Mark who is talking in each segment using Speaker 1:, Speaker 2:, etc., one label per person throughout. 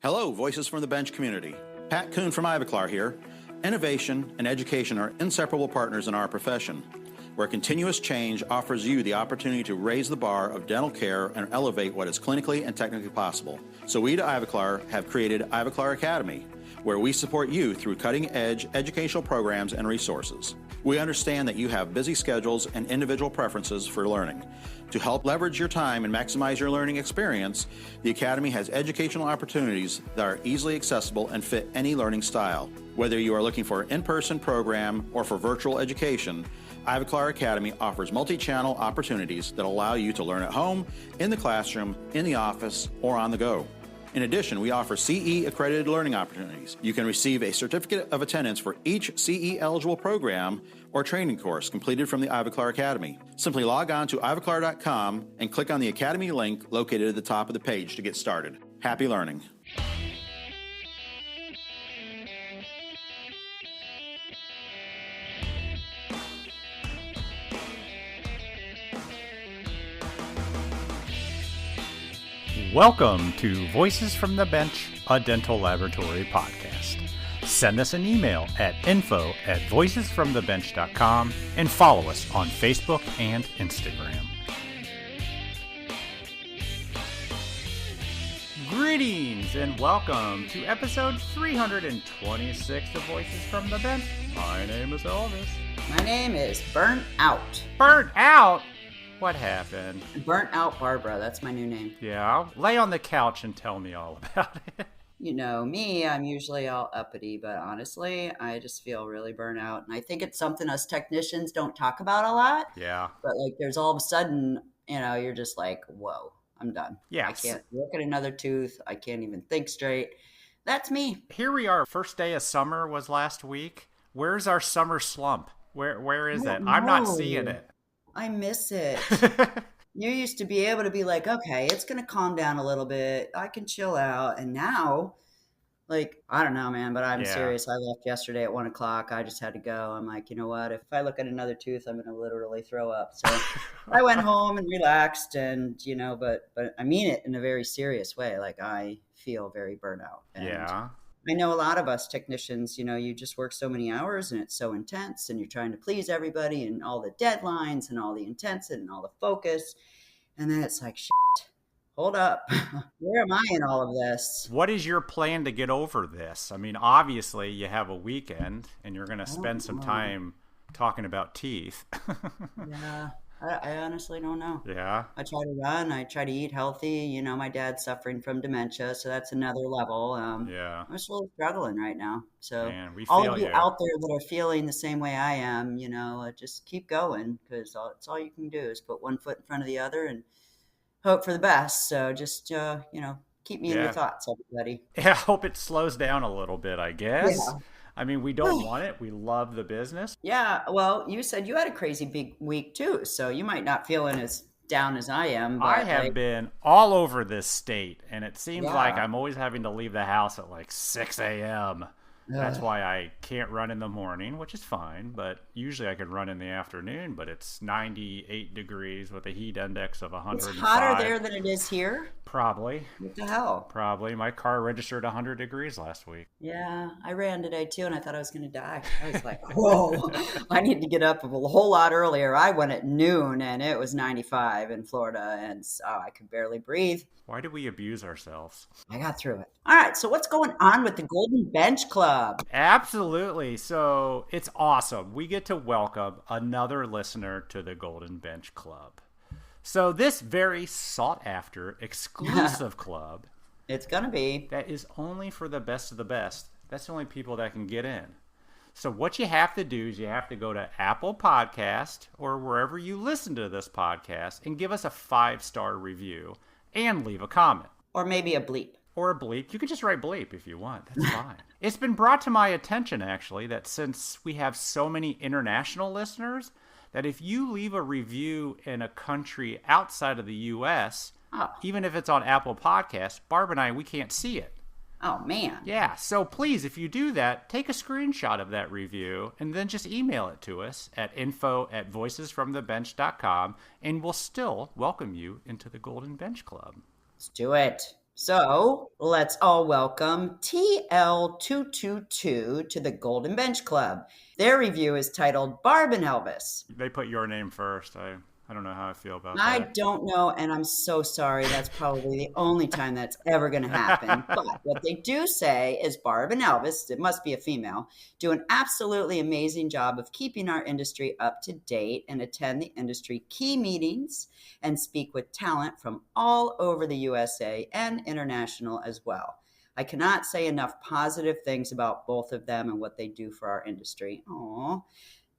Speaker 1: Hello, Voices from the Bench community. Pat Kuhn from Ivoclar here. Innovation and education are inseparable partners in our profession, where continuous change offers you the opportunity to raise the bar of dental care and elevate what is clinically and technically possible. So we at Ivoclar have created Ivoclar Academy, where we support you through cutting-edge educational programs and resources. We understand that you have busy schedules and individual preferences for learning. To help leverage your time and maximize your learning experience, the Academy has educational opportunities that are easily accessible and fit any learning style. Whether you are looking for an in-person program or for virtual education, Ivoclar Academy offers multi-channel opportunities that allow you to learn at home, in the classroom, in the office, or on the go. In addition, we offer CE accredited learning opportunities. You can receive a certificate of attendance for each CE eligible program or training course completed from the Ivoclar Academy. Simply log on to ivoclar.com and click on the Academy link located at the top of the page to get started. Happy learning.
Speaker 2: Welcome to Voices from the Bench, a dental laboratory podcast. Send us an email at info@voicesfromthebench.com and follow us on Facebook and Instagram. Greetings and welcome to episode 326 of Voices from the Bench. My name is Elvis.
Speaker 3: My name is Burnt Out.
Speaker 2: Burnt out? What happened?
Speaker 3: Burnt Out Barbara, that's my new name.
Speaker 2: Yeah, lay on the couch and tell me all about it.
Speaker 3: You know me, I'm usually all uppity, but honestly, I just feel really burnt out. And I think it's something us technicians don't talk about a lot.
Speaker 2: Yeah.
Speaker 3: But like there's all of a sudden, you're just like, whoa, I'm done.
Speaker 2: Yeah.
Speaker 3: I can't look at another tooth. I can't even think straight. That's me.
Speaker 2: Here we are. First day of summer was last week. Where's our summer slump? Where is it? I'm not seeing it.
Speaker 3: I miss it. You used to be able to be like, okay, it's going to calm down a little bit. I can chill out. And now, like, I don't know, man, but I'm serious. I left yesterday at 1 o'clock. I just had to go. I'm like, you know what? If I look at another tooth, I'm going to literally throw up. So I went home and relaxed and, but I mean it in a very serious way. Like I feel very burnt out. And
Speaker 2: yeah.
Speaker 3: I know a lot of us technicians, you just work so many hours and it's so intense and you're trying to please everybody and all the deadlines and all the intensity and all the focus. And then it's like, shit, hold up. Where am I in all of this?
Speaker 2: What is your plan to get over this? I mean, obviously you have a weekend and you're going to spend some time talking about teeth.
Speaker 3: Yeah. I honestly don't know.
Speaker 2: Yeah.
Speaker 3: I try to run. I try to eat healthy. My dad's suffering from dementia, so that's another level.
Speaker 2: Yeah.
Speaker 3: I'm just really struggling right now. So
Speaker 2: Man, we
Speaker 3: all
Speaker 2: feel
Speaker 3: of you
Speaker 2: you
Speaker 3: out there that are feeling the same way I am, just keep going because it's all you can do is put one foot in front of the other and hope for the best. So just, keep me in your thoughts, everybody.
Speaker 2: Yeah, I hope it slows down a little bit, I guess.
Speaker 3: Yeah.
Speaker 2: I mean, we don't want it. We love the business.
Speaker 3: Yeah, well, you said you had a crazy big week too, so you might not feeling as down as I am. But
Speaker 2: I have been all over this state, and it seems like I'm always having to leave the house at like 6 a.m. That's why I can't run in the morning, which is fine, but usually I could run in the afternoon, but it's 98 degrees with a heat index of 105.
Speaker 3: It's hotter there than it is here?
Speaker 2: Probably.
Speaker 3: What the hell?
Speaker 2: Probably. My car registered 100 degrees last week.
Speaker 3: Yeah, I ran today too, and I thought I was going to die. I was like, whoa, I need to get up a whole lot earlier. I went at noon, and it was 95 in Florida, and so I could barely breathe.
Speaker 2: Why do we abuse ourselves?
Speaker 3: I got through it. All right, so what's going on with the Golden Bench Club?
Speaker 2: Absolutely. So it's awesome. We get to welcome another listener to the Golden Bench Club. So this very sought-after, exclusive club...
Speaker 3: It's going to be.
Speaker 2: That is only for the best of the best. That's the only people that can get in. So what you have to do is you have to go to Apple Podcast or wherever you listen to this podcast and give us a 5-star review and leave a comment.
Speaker 3: Or maybe a bleep.
Speaker 2: Or a bleep. You can just write bleep if you want. That's fine. It's been brought to my attention, actually, that since we have so many international listeners, that if you leave a review in a country outside of the U.S., even if it's on Apple Podcasts, Barb and I, we can't see it.
Speaker 3: Oh, man.
Speaker 2: Yeah, so please, if you do that, take a screenshot of that review and then just email it to us at info@voicesfromthebench.com, and we'll still welcome you into the Golden Bench Club.
Speaker 3: Let's do it. So let's all welcome TL222 to the Golden Bench Club. Their review is titled Barb and Elvis.
Speaker 2: They put your name first. I don't know how I feel about
Speaker 3: I
Speaker 2: that.
Speaker 3: don't know, and I'm so sorry. That's probably the only time that's ever going to happen. But what they do say is Barb and Elvis, it must be a female, do an absolutely amazing job of keeping our industry up to date and attend the industry key meetings and speak with talent from all over the USA and international as well. I cannot say enough positive things about both of them and what they do for our industry. Aww.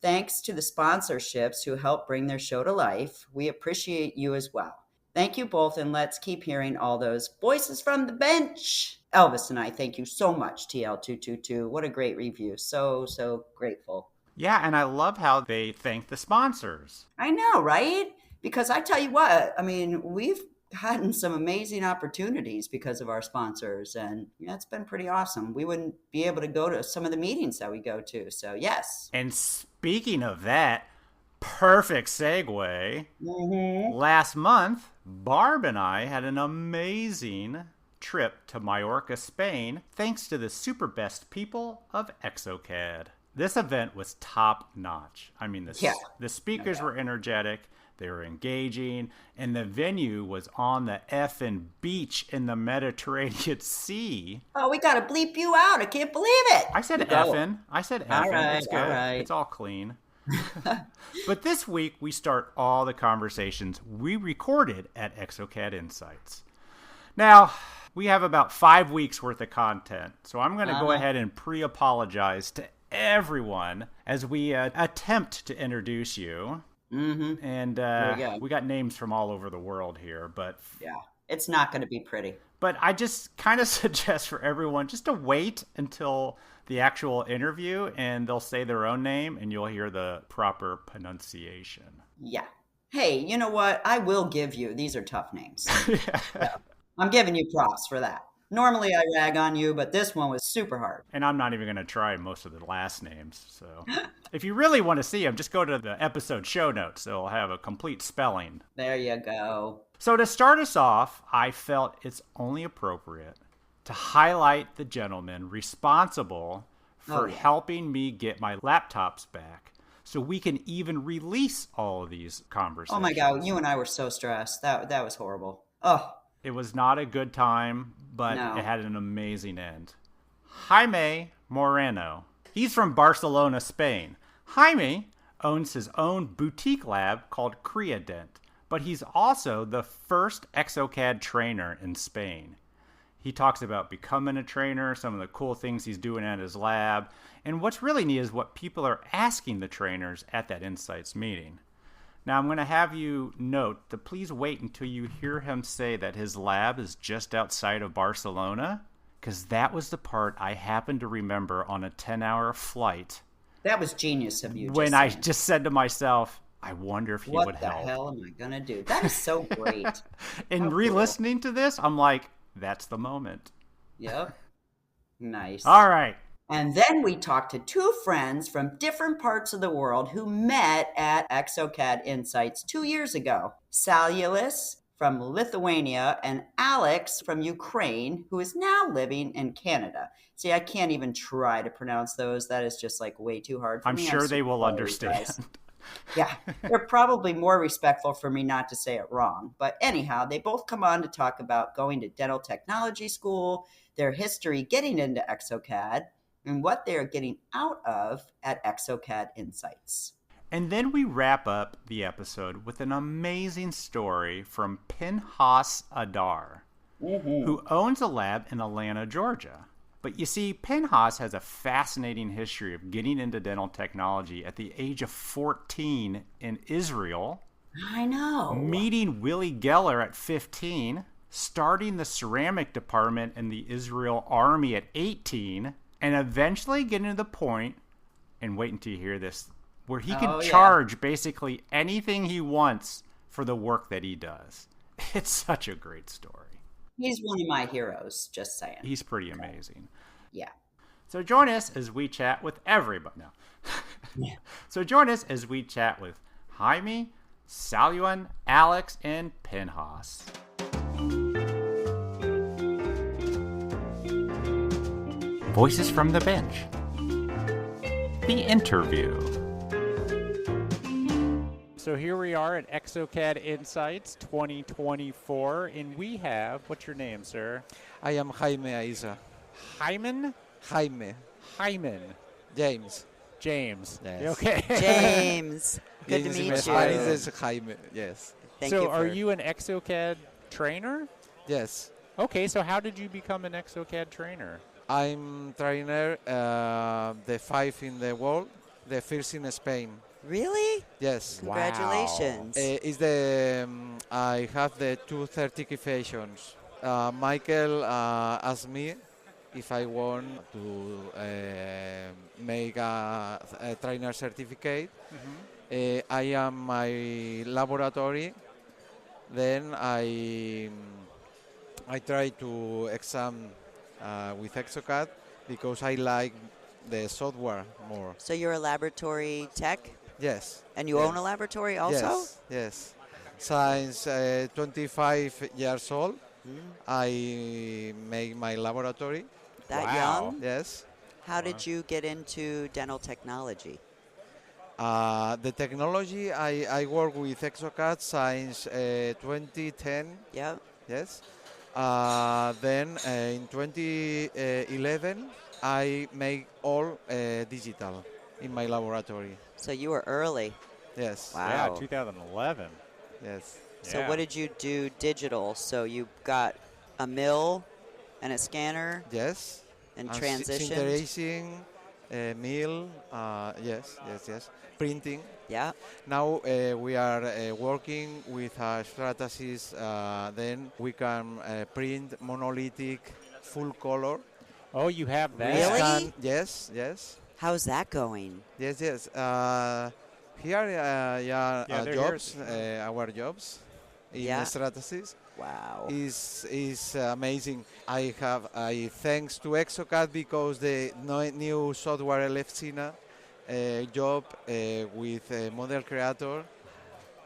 Speaker 3: Thanks to the sponsorships who help bring their show to life. We appreciate you as well. Thank you both, and let's keep hearing all those voices from the bench. Elvis and I thank you so much, TL222. What a great review. So grateful.
Speaker 2: Yeah, and I love how they thank the sponsors.
Speaker 3: I know, right? Because I tell you what, I mean, we've gotten some amazing opportunities because of our sponsors, and it's been pretty awesome. We wouldn't be able to go to some of the meetings that we go to, so yes.
Speaker 2: And speaking of that, perfect segue. Last month, Barb and I had an amazing trip to Mallorca, Spain, thanks to the super best people of Exocad. This event was top notch. I mean, the speakers were energetic. They were engaging, and the venue was on the effing beach in the Mediterranean Sea.
Speaker 3: Oh, we got to bleep you out. I can't believe it.
Speaker 2: I said effing.
Speaker 3: All right,
Speaker 2: it's good.
Speaker 3: all right.
Speaker 2: It's all clean. But this week, we start all the conversations we recorded at Exocad Insights. Now, we have about 5 weeks worth of content, so I'm going to go ahead and pre-apologize to everyone as we attempt to introduce you. And we got names from all over the world here, but
Speaker 3: yeah, it's not going to be pretty.
Speaker 2: But I just kind of suggest for everyone just to wait until the actual interview, and they'll say their own name, and you'll hear the proper pronunciation.
Speaker 3: Yeah. Hey, you know what? I will give you. These are tough names. Yeah. I'm giving you props for that. Normally I rag on you, but this one was super hard.
Speaker 2: And I'm not even going to try most of the last names. So if you really want to see them, just go to the episode show notes. They'll have a complete spelling.
Speaker 3: There you go.
Speaker 2: So to start us off, I felt it's only appropriate to highlight the gentleman responsible for helping me get my laptops back so we can even release all of these conversations.
Speaker 3: Oh my God, you and I were so stressed. That was horrible. Oh.
Speaker 2: It was not a good time, but It had an amazing end. Jaime Moreno. He's from Barcelona, Spain. Jaime owns his own boutique lab called Creadent, but he's also the first Exocad trainer in Spain. He talks about becoming a trainer, some of the cool things he's doing at his lab, and what's really neat is what people are asking the trainers at that Insights meeting. Now, I'm going to have you note to please wait until you hear him say that his lab is just outside of Barcelona, because that was the part I happened to remember on a 10-hour flight.
Speaker 3: That was genius of you.
Speaker 2: When I just said to myself, I wonder if he would help.
Speaker 3: What the hell am I going to do? That is so great.
Speaker 2: And re-listening to this, I'm like, that's the moment.
Speaker 3: Yep. Nice.
Speaker 2: All right.
Speaker 3: And then we talked to two friends from different parts of the world who met at Exocad Insights 2 years ago. Saulius from Lithuania and Alex from Ukraine, who is now living in Canada. See, I can't even try to pronounce those. That is just like way too hard for me.
Speaker 2: I'm sure they will understand.
Speaker 3: Yeah, they're probably more respectful for me not to say it wrong. But anyhow, they both come on to talk about going to dental technology school, their history getting into Exocad, and what they're getting out of at Exocad Insights.
Speaker 2: And then we wrap up the episode with an amazing story from Pinhas Adar, who owns a lab in Atlanta, Georgia. But you see, Pinhas has a fascinating history of getting into dental technology at the age of 14 in Israel.
Speaker 3: I know.
Speaker 2: Meeting Willie Geller at 15, starting the ceramic department in the Israel Army at 18, and eventually getting to the point, and wait until you hear this, where he can charge basically anything he wants for the work that he does. It's such a great story.
Speaker 3: He's one of my heroes, just saying.
Speaker 2: He's pretty amazing.
Speaker 3: Yeah.
Speaker 2: So join us as we chat with everybody. No. So join us as we chat with Jaime, Saulius, Alex, and Pinhas. Voices from the Bench. The interview. So here we are at Exocad Insights 2024, and we have, what's your name, sir?
Speaker 4: I am Jaime Aiza.
Speaker 2: Hyman?
Speaker 4: Jaime.
Speaker 2: Hyman.
Speaker 4: James.
Speaker 2: James.
Speaker 4: Yes.
Speaker 2: Okay.
Speaker 3: James, good to
Speaker 4: James
Speaker 3: meet
Speaker 4: in
Speaker 3: you.
Speaker 4: Spanish is Jaime. Yes.
Speaker 3: Thank
Speaker 2: so
Speaker 3: you
Speaker 2: are
Speaker 3: for-
Speaker 2: you an Exocad trainer?
Speaker 4: Yes.
Speaker 2: Okay, so how did you become an Exocad trainer?
Speaker 4: I'm trainer the 5 in the world, the first in Spain.
Speaker 3: Really?
Speaker 4: Yes.
Speaker 3: Congratulations.
Speaker 4: Is the I have the 2 certifications. Michael asked me if I want to make a trainer certificate. I am my laboratory. Then I try to exam with Exocad because I like the software more.
Speaker 3: So you're a laboratory tech?
Speaker 4: Yes.
Speaker 3: And you own a laboratory also?
Speaker 4: Yes. Yes. Since 25 years old, I make my laboratory.
Speaker 3: That
Speaker 2: Wow.
Speaker 3: young?
Speaker 4: Yes.
Speaker 3: How did you get into dental technology?
Speaker 4: The technology, I work with Exocad since 2010.
Speaker 3: Yep.
Speaker 4: Yes. Then in 2011, I make all digital in my laboratory.
Speaker 3: So you were early.
Speaker 4: Yes.
Speaker 3: Wow.
Speaker 2: Yeah, 2011.
Speaker 4: Yes.
Speaker 3: So
Speaker 2: Yeah.
Speaker 3: what did you do digital? So you got a mill and a scanner
Speaker 4: Yes.
Speaker 3: and
Speaker 4: And
Speaker 3: transitioned?
Speaker 4: sinterizing, mill, yes. Printing.
Speaker 3: Yeah.
Speaker 4: Now we are working with Stratasys. Then we can print monolithic, full color.
Speaker 2: Oh, you have that?
Speaker 3: Really?
Speaker 4: Yes.
Speaker 3: How's that going?
Speaker 4: Yes. Here,
Speaker 2: they're
Speaker 4: jobs, our jobs in
Speaker 3: Yeah.
Speaker 4: Stratasys
Speaker 3: Wow.
Speaker 4: is amazing. I thanks to Exocad because the new software Elefsina job with Model Creator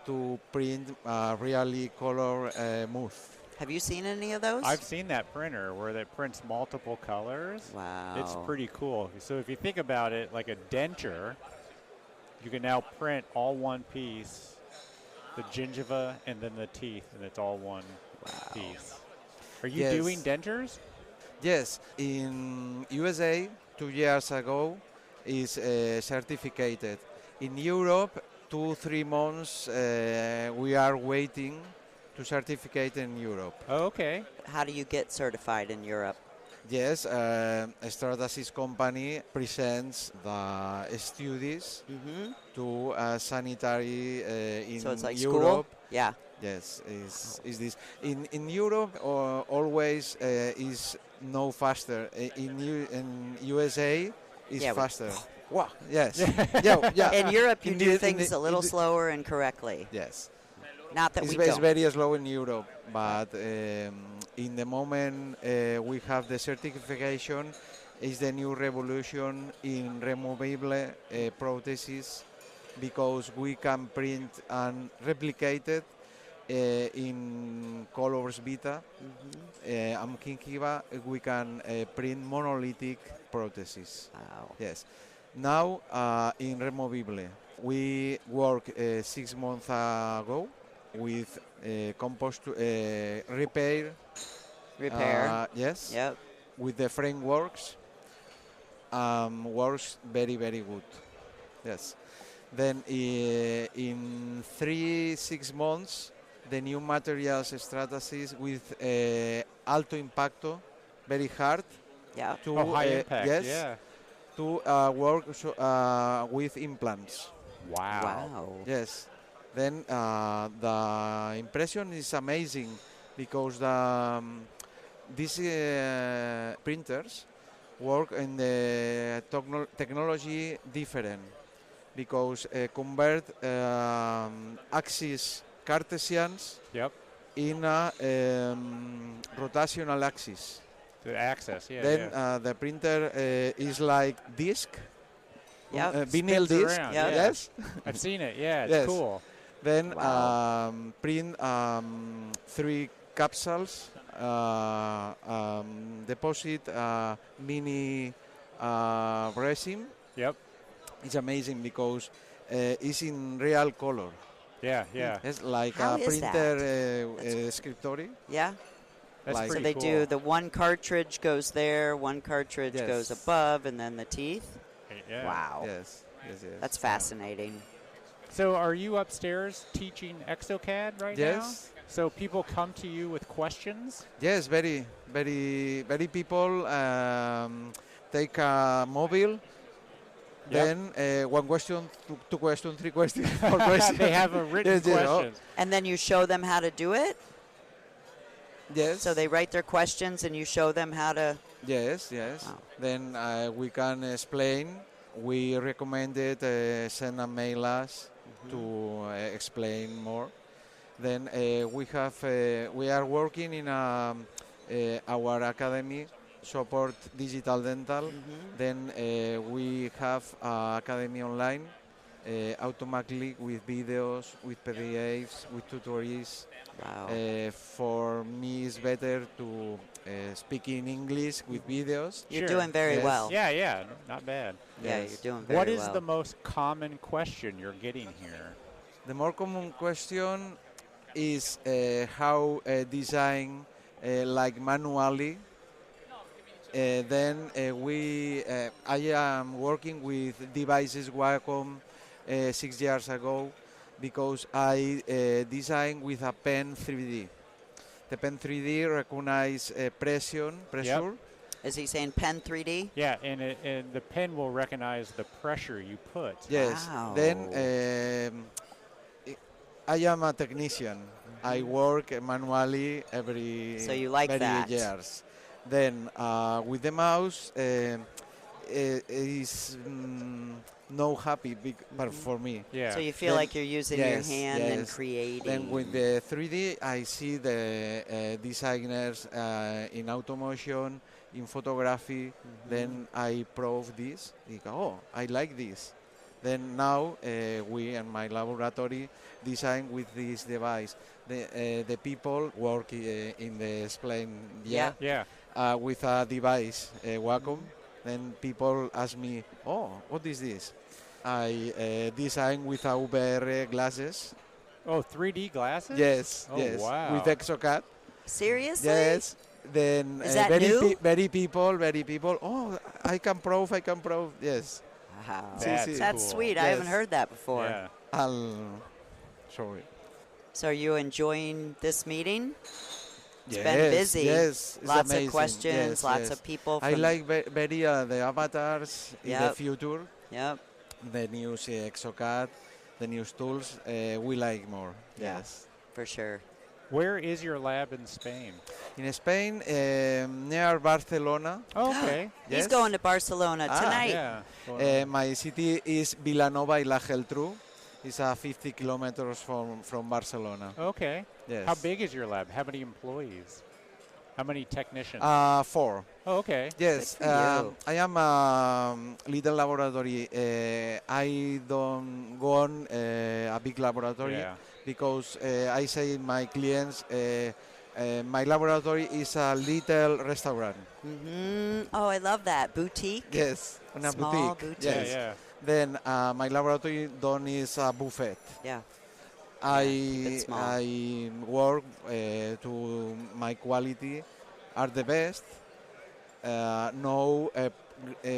Speaker 4: to print really color smooth.
Speaker 3: Have you seen any of those?
Speaker 2: I've seen that printer where it prints multiple colors.
Speaker 3: Wow.
Speaker 2: It's pretty cool. So if you think about it, like a denture, you can now print all one piece, the gingiva and then the teeth, and it's all one piece. Are you
Speaker 4: Yes.
Speaker 2: doing dentures?
Speaker 4: Yes, in USA 2 years ago is certificated. In Europe, 2-3 months we are waiting to certificate in Europe.
Speaker 2: Oh, okay.
Speaker 3: How do you get certified in Europe?
Speaker 4: Yes, Stratasys company presents the studies
Speaker 3: Mm-hmm.
Speaker 4: to sanitary in
Speaker 3: So it's like
Speaker 4: Europe.
Speaker 3: school? Yeah.
Speaker 4: Yes, is this in Europe always is no faster. In USA is
Speaker 3: Yeah,
Speaker 4: faster. Wow. Yes. yeah.
Speaker 3: In Europe, you
Speaker 4: In
Speaker 3: do
Speaker 4: the-
Speaker 3: things a little
Speaker 4: in the-
Speaker 3: slower and correctly.
Speaker 4: Yes.
Speaker 3: Not that
Speaker 4: It's,
Speaker 3: we
Speaker 4: it's
Speaker 3: don't.
Speaker 4: very slow in Europe, but in the moment we have the certification, is the new revolution in removable prostheses because we can print and replicate it in colors Vita and Kinkiva. We can print monolithic prostheses.
Speaker 3: Wow.
Speaker 4: Yes. Now in removable, we work 6 months ago with compost repair. Yes.
Speaker 3: Yep.
Speaker 4: With the frameworks. Works very good. Yes. Then in 3-6 months, the new materials Stratasys with alto impacto, very hard
Speaker 3: Yeah.
Speaker 4: to
Speaker 2: high impact.
Speaker 4: yes,
Speaker 2: Yeah.
Speaker 4: to work with implants.
Speaker 2: Wow.
Speaker 3: Wow.
Speaker 4: Yes. Then the impression is amazing because these printers work in the technology different because convert axis Cartesians
Speaker 2: Yep.
Speaker 4: in a rotational axis.
Speaker 2: The access. Yeah.
Speaker 4: Then
Speaker 2: yeah.
Speaker 4: the printer is like disc,
Speaker 3: Yep.
Speaker 4: vinyl
Speaker 2: Spins
Speaker 4: disc.
Speaker 2: around,
Speaker 3: yeah.
Speaker 4: Yes.
Speaker 2: I've seen it. Yeah. It's
Speaker 4: Yes.
Speaker 2: cool.
Speaker 4: Then
Speaker 3: Wow.
Speaker 4: print 3 capsules, deposit mini resin.
Speaker 2: Yep.
Speaker 4: It's amazing because it's in real color.
Speaker 2: Yeah, yeah.
Speaker 4: It's like
Speaker 5: How
Speaker 4: a
Speaker 5: is
Speaker 4: printer scriptory.
Speaker 5: Yeah.
Speaker 2: That's
Speaker 4: like-
Speaker 5: So
Speaker 2: pretty
Speaker 5: they
Speaker 2: cool.
Speaker 5: do the one cartridge goes there, one cartridge
Speaker 4: Yes.
Speaker 5: goes above, and then the teeth.
Speaker 2: Yeah.
Speaker 5: Wow.
Speaker 4: Yes, yes, yes.
Speaker 5: That's fascinating.
Speaker 2: So are you upstairs teaching Exocad right now?
Speaker 4: Yes.
Speaker 2: So people come to you with questions?
Speaker 4: Yes, very, very, very people take a mobile.
Speaker 2: Yep.
Speaker 4: Then one question, two questions, three questions, four questions.
Speaker 2: They have a written
Speaker 4: Yes, yes, oh,
Speaker 2: question.
Speaker 5: And then you show them how to do it?
Speaker 4: yes.
Speaker 5: So they write their questions and you show them how to...
Speaker 4: Yes, yes.
Speaker 5: Wow.
Speaker 4: Then we can explain. We recommended send a mail us to explain more. Then we are working in our academy support digital dental. Then we have academy online automatically with videos, with PDFs, with tutorials.
Speaker 5: Wow.
Speaker 4: For me, it's better to speak in English with videos.
Speaker 5: You're
Speaker 2: Sure.
Speaker 5: doing very
Speaker 4: Yes.
Speaker 5: well.
Speaker 2: Yeah, yeah. Not bad.
Speaker 5: Yeah,
Speaker 4: Yes.
Speaker 5: you're doing very
Speaker 2: What
Speaker 5: well.
Speaker 2: is the most common question you're getting here?
Speaker 4: The more common question is how design like manually. Then I am working with devices Wacom 6 years ago because I designed with a pen 3D. The pen 3D recognize pressure.
Speaker 5: Is he saying Pen 3D?
Speaker 2: Yeah, and the pen will recognize the pressure you put.
Speaker 4: Yes.
Speaker 5: Wow.
Speaker 4: Then I am a technician. I work manually every
Speaker 5: So you like
Speaker 4: many
Speaker 5: that.
Speaker 4: years. Then with the mouse is no happy but for me.
Speaker 2: Yeah.
Speaker 5: So you feel
Speaker 4: Then-
Speaker 5: like you're using your
Speaker 4: yes,
Speaker 5: hand and
Speaker 4: yes.
Speaker 5: creating.
Speaker 4: Then with the 3D, I see the designers in automotion, in photography. Then I prove this. Oh, I like this. Then now we in my laboratory design with this device. The people work in the explain
Speaker 5: Yeah.
Speaker 2: Yeah.
Speaker 4: with a device, Wacom. Then people ask me, oh, what is this? I design with a VR glasses.
Speaker 2: Oh, 3D glasses?
Speaker 4: Yes,
Speaker 2: Oh,
Speaker 4: yes.
Speaker 2: wow.
Speaker 4: With Exocad.
Speaker 5: Seriously?
Speaker 4: Yes. Then
Speaker 5: Is that new?
Speaker 4: very people. Oh, I can prove. Yes.
Speaker 5: Wow.
Speaker 2: That's
Speaker 5: That's
Speaker 2: cool.
Speaker 5: sweet. I haven't
Speaker 4: Yes.
Speaker 5: heard that before.
Speaker 2: Yeah.
Speaker 4: Sorry.
Speaker 5: So are you enjoying this meeting? It's
Speaker 4: Yes,
Speaker 5: been busy.
Speaker 4: Yes, it's
Speaker 5: Lots
Speaker 4: amazing.
Speaker 5: of questions,
Speaker 4: Yes,
Speaker 5: lots
Speaker 4: yes.
Speaker 5: of people.
Speaker 4: I
Speaker 5: from-
Speaker 4: like very the avatars in the
Speaker 5: Yep.
Speaker 4: future,
Speaker 5: Yep.
Speaker 4: the new Exocad, the new tools. We like more.
Speaker 5: Yeah.
Speaker 4: Yes.
Speaker 5: For sure.
Speaker 2: Where is your lab in Spain?
Speaker 4: In Spain, near Barcelona.
Speaker 2: Oh, okay.
Speaker 5: He's
Speaker 4: Yes.
Speaker 5: going to Barcelona
Speaker 4: Ah,
Speaker 5: tonight.
Speaker 2: Yeah.
Speaker 4: My city is Vilanova i la Geltrú. It's 50 kilometers from Barcelona.
Speaker 2: Okay.
Speaker 4: Yes.
Speaker 2: How big is your lab? How many employees? How many technicians?
Speaker 4: 4.
Speaker 2: Oh, okay.
Speaker 4: Yes,
Speaker 5: Good for you.
Speaker 4: I am a little laboratory. I don't go on a big laboratory
Speaker 2: Yeah.
Speaker 4: because I say my clients, my laboratory is a little restaurant.
Speaker 5: Oh, I love that. Boutique.
Speaker 4: Yes, una
Speaker 5: Small
Speaker 4: boutique.
Speaker 5: boutique.
Speaker 4: Yes.
Speaker 2: Yeah, yeah.
Speaker 4: Then my laboratory done is a buffet.
Speaker 5: Yeah.
Speaker 4: I
Speaker 5: small.
Speaker 4: I work to my quality are the best. No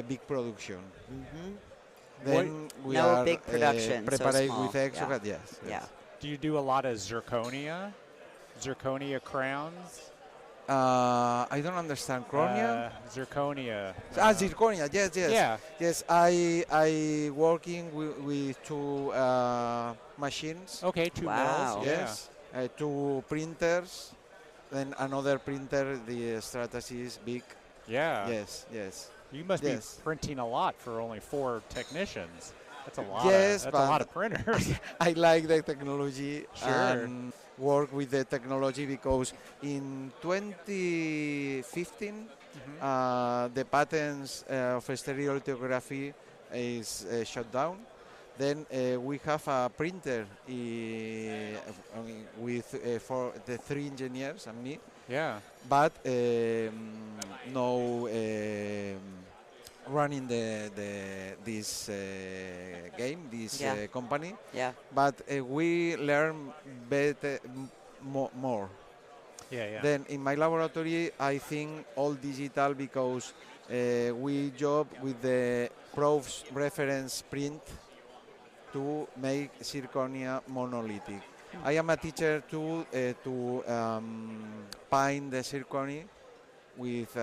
Speaker 4: big production. Then we
Speaker 5: No
Speaker 4: are
Speaker 5: big production, so
Speaker 4: prepared
Speaker 5: small.
Speaker 4: with Exocad. Yes.
Speaker 5: Yeah.
Speaker 2: Do you do a lot of zirconia? Zirconia crowns?
Speaker 4: I don't understand. Chronia?
Speaker 2: Zirconia.
Speaker 4: Zirconia. Yes, yes.
Speaker 2: Yeah.
Speaker 4: Yes, I working with 2 machines.
Speaker 2: Okay, 2
Speaker 5: Wow.
Speaker 2: mills.
Speaker 4: Yes. 2 printers. Then another printer. The strategy is big.
Speaker 2: Yeah.
Speaker 4: Yes, yes.
Speaker 2: You must
Speaker 4: Yes.
Speaker 2: be printing a lot for only 4 technicians. That's a lot.
Speaker 4: Yes,
Speaker 2: that's a
Speaker 4: but
Speaker 2: lot of printers.
Speaker 4: I like the technology
Speaker 2: Sure.
Speaker 4: and work with the technology because in 2015 the patents of stereolithography is shut down. Then we have a printer with for the 3 engineers and me,
Speaker 2: Yeah.
Speaker 4: but no running this game, this
Speaker 5: Yeah.
Speaker 4: company.
Speaker 5: Yeah.
Speaker 4: But we learn better, more.
Speaker 2: Yeah, yeah.
Speaker 4: Then in my laboratory, I think all digital because we job with the proofs reference print to make zirconia monolithic. I am a teacher too to paint the zirconia with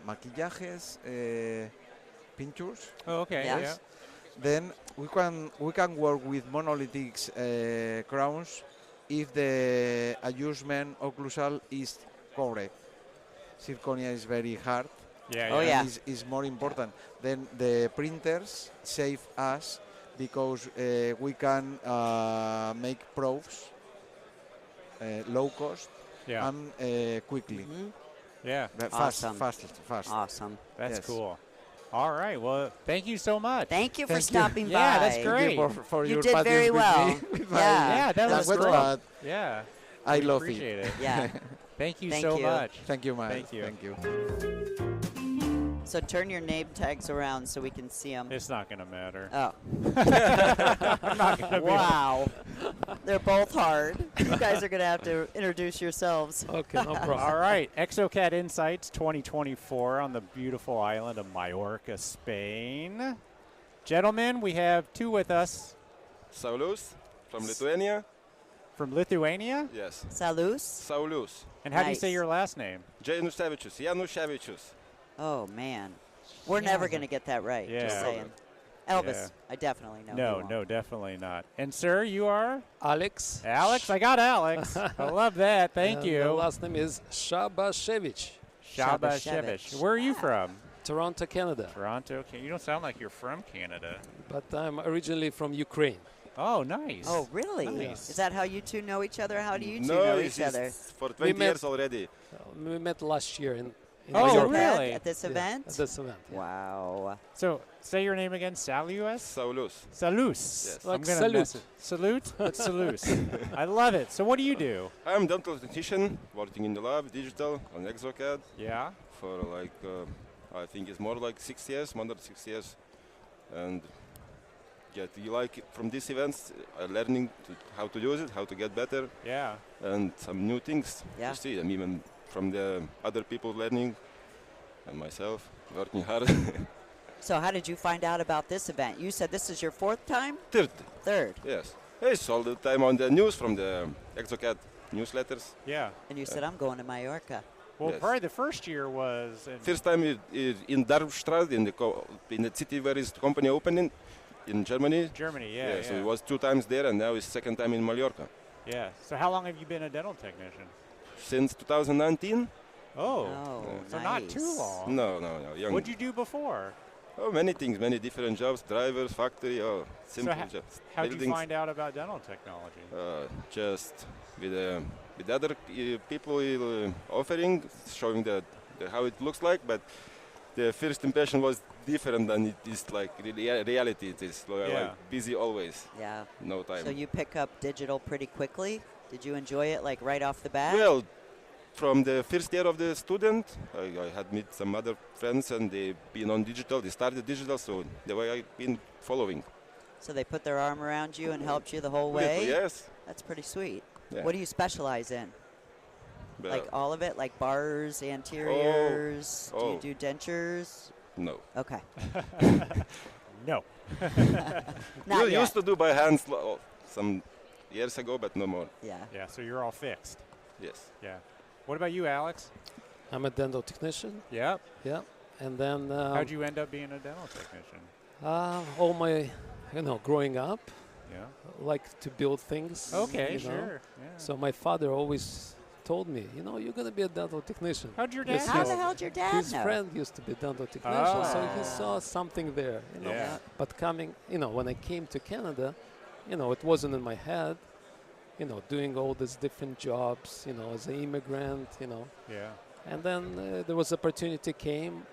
Speaker 4: maquillajes, pictures.
Speaker 2: Oh, okay.
Speaker 5: Yeah.
Speaker 2: Yeah.
Speaker 4: Then we can work with monolithic crowns if the adjustment occlusal is correct. Zirconia is very hard.
Speaker 2: Yeah.
Speaker 5: Oh, yeah.
Speaker 4: Is more important. Then the printers save us because we can make proofs low cost
Speaker 2: Yeah.
Speaker 4: and quickly.
Speaker 5: Mhm.
Speaker 2: Yeah.
Speaker 4: Fast.
Speaker 5: Awesome.
Speaker 2: That's
Speaker 4: Yes.
Speaker 2: cool. All right. Well, thank you so much.
Speaker 5: Thank you for
Speaker 4: Thank you.
Speaker 5: stopping by.
Speaker 2: Yeah, that's
Speaker 4: Thank you
Speaker 2: great.
Speaker 4: for
Speaker 5: You
Speaker 4: your
Speaker 5: did
Speaker 4: patience
Speaker 5: very
Speaker 4: with
Speaker 5: well.
Speaker 4: me, with my
Speaker 5: Yeah.
Speaker 2: Yeah, that was
Speaker 4: language,
Speaker 2: great.
Speaker 4: but
Speaker 2: Yeah.
Speaker 4: I
Speaker 2: We
Speaker 4: love
Speaker 2: appreciate it.
Speaker 5: Yeah.
Speaker 2: Thank you
Speaker 5: Thank
Speaker 2: so
Speaker 5: you.
Speaker 2: much.
Speaker 4: Thank you, man.
Speaker 2: Thank you.
Speaker 4: Thank you.
Speaker 5: So turn your name tags around so we can see them.
Speaker 2: It's not going to matter.
Speaker 5: Oh.
Speaker 2: I'm not going to be.
Speaker 5: Wow. They're both hard. You guys are going to have to introduce yourselves.
Speaker 6: Okay, no problem.
Speaker 2: All right. Exocad Insights 2024 on the beautiful island of Mallorca, Spain. Gentlemen, we have 2 with us
Speaker 7: Saulius from Lithuania.
Speaker 2: from Lithuania.
Speaker 7: Yes.
Speaker 5: Salus?
Speaker 7: Saulius.
Speaker 2: And how do you say
Speaker 5: Nice.
Speaker 2: your last name?
Speaker 7: Janusevicius.
Speaker 5: Oh, man. We're never going to get that right. Just
Speaker 2: Yeah.
Speaker 5: saying. Elvis,
Speaker 2: Yeah.
Speaker 5: I definitely know.
Speaker 2: No,
Speaker 5: you won't.
Speaker 2: no, definitely not. And sir, you are
Speaker 6: Alex.
Speaker 2: Alex. I got Alex. I love that. Thank
Speaker 6: And
Speaker 2: you.
Speaker 6: The last name is Chabachevitch,
Speaker 2: Chabachevitch. Where are you from?
Speaker 6: Toronto, Canada.
Speaker 2: Toronto. Okay. You don't sound like you're from Canada.
Speaker 6: But I'm originally from Ukraine.
Speaker 2: Oh, nice.
Speaker 5: Oh, really?
Speaker 6: Nice.
Speaker 5: Is that how you two know each other? How do you two
Speaker 7: No,
Speaker 5: know
Speaker 7: it's
Speaker 5: each other?
Speaker 7: for 20
Speaker 6: met-
Speaker 7: years already.
Speaker 6: We met last year in
Speaker 2: Oh,
Speaker 6: Mallorca.
Speaker 2: really?
Speaker 5: At this
Speaker 6: Yeah,
Speaker 5: event?
Speaker 6: At this event. Yeah.
Speaker 5: Wow.
Speaker 2: So, say your name again. Saulius?
Speaker 7: Saulius.
Speaker 2: Salus.
Speaker 7: Yes.
Speaker 2: I'm
Speaker 6: Like
Speaker 2: gonna
Speaker 6: salute.
Speaker 2: mess it. Salute, but Salus. I love it. So, what do you do?
Speaker 7: I'm dental technician working in the lab, digital, on Exocad
Speaker 2: Yeah.
Speaker 7: for like, I think it's more like 6 years, more than 6 years. And you like from these events, learning how to use it, how to get better,
Speaker 2: Yeah.
Speaker 7: and some new things
Speaker 5: Yeah.
Speaker 7: to see. And even from the other people learning, and myself working hard.
Speaker 5: So how did you find out about this event? You said this is your 4th time?
Speaker 7: Third,
Speaker 5: 3rd.
Speaker 7: yes. It's all the time on the news from the Exocad newsletters.
Speaker 2: Yeah.
Speaker 5: And you said, I'm going to Mallorca.
Speaker 2: Well,
Speaker 7: Yes.
Speaker 2: probably the first year was in
Speaker 7: First time is in Darmstadt, in the city where is the company opening in Germany.
Speaker 2: Germany. Yeah.
Speaker 7: So it was 2 times there, and now it's second time in Mallorca.
Speaker 2: Yeah. So, how long have you been a dental technician?
Speaker 7: Since 2019?
Speaker 2: Oh.
Speaker 5: Oh,
Speaker 2: So
Speaker 5: nice.
Speaker 2: not too long.
Speaker 7: No, young.
Speaker 2: What'd you do before?
Speaker 7: Oh, many things, many different jobs, drivers, factory, simple
Speaker 2: ha-
Speaker 7: jobs.
Speaker 2: How'd you
Speaker 7: buildings.
Speaker 2: find out about dental technology?
Speaker 7: Just with other people offering, showing how it looks like, but the first impression was different than it is like reality. It is
Speaker 2: Yeah.
Speaker 7: like busy always,
Speaker 5: Yeah.
Speaker 7: no time.
Speaker 5: So you pick up digital pretty quickly? Did you enjoy it like right off the bat?
Speaker 7: Well, from the first year of the student, I had met some other friends and they've been on digital. They started digital, so the way I've been following.
Speaker 5: So they put their arm around you and helped you the whole
Speaker 7: Little,
Speaker 5: way?
Speaker 7: yes.
Speaker 5: That's pretty sweet.
Speaker 7: Yeah.
Speaker 5: What do you specialize in?
Speaker 7: But
Speaker 5: Like all of it? Like bars, anteriors? Do
Speaker 7: Oh.
Speaker 5: you do dentures?
Speaker 7: no.
Speaker 5: Okay.
Speaker 2: No.
Speaker 5: Not
Speaker 7: We
Speaker 5: yet.
Speaker 7: used to do by hands some years ago, but no more.
Speaker 5: Yeah.
Speaker 2: Yeah. So you're all fixed.
Speaker 7: Yes.
Speaker 2: Yeah. What about you, Alex?
Speaker 6: I'm a dental technician.
Speaker 2: Yep.
Speaker 6: Yeah. And then
Speaker 2: How'd you end up being a dental technician?
Speaker 6: all my, growing up,
Speaker 2: Yeah.
Speaker 6: like to build things.
Speaker 2: Okay.
Speaker 6: you know.
Speaker 2: Sure. Yeah.
Speaker 6: So my father always told me, you're going to be a dental technician.
Speaker 2: How'd your dad
Speaker 6: Yes,
Speaker 5: How
Speaker 6: yes.
Speaker 5: the
Speaker 2: know?
Speaker 5: hell did your dad
Speaker 6: His
Speaker 5: know?
Speaker 6: friend used to be a dental technician, so he
Speaker 5: Oh.
Speaker 6: saw something there.
Speaker 2: Yeah.
Speaker 6: But coming, when I came to Canada, it wasn't in my head, doing all these different jobs, as an immigrant,
Speaker 2: Yeah.
Speaker 6: And then there was opportunity came.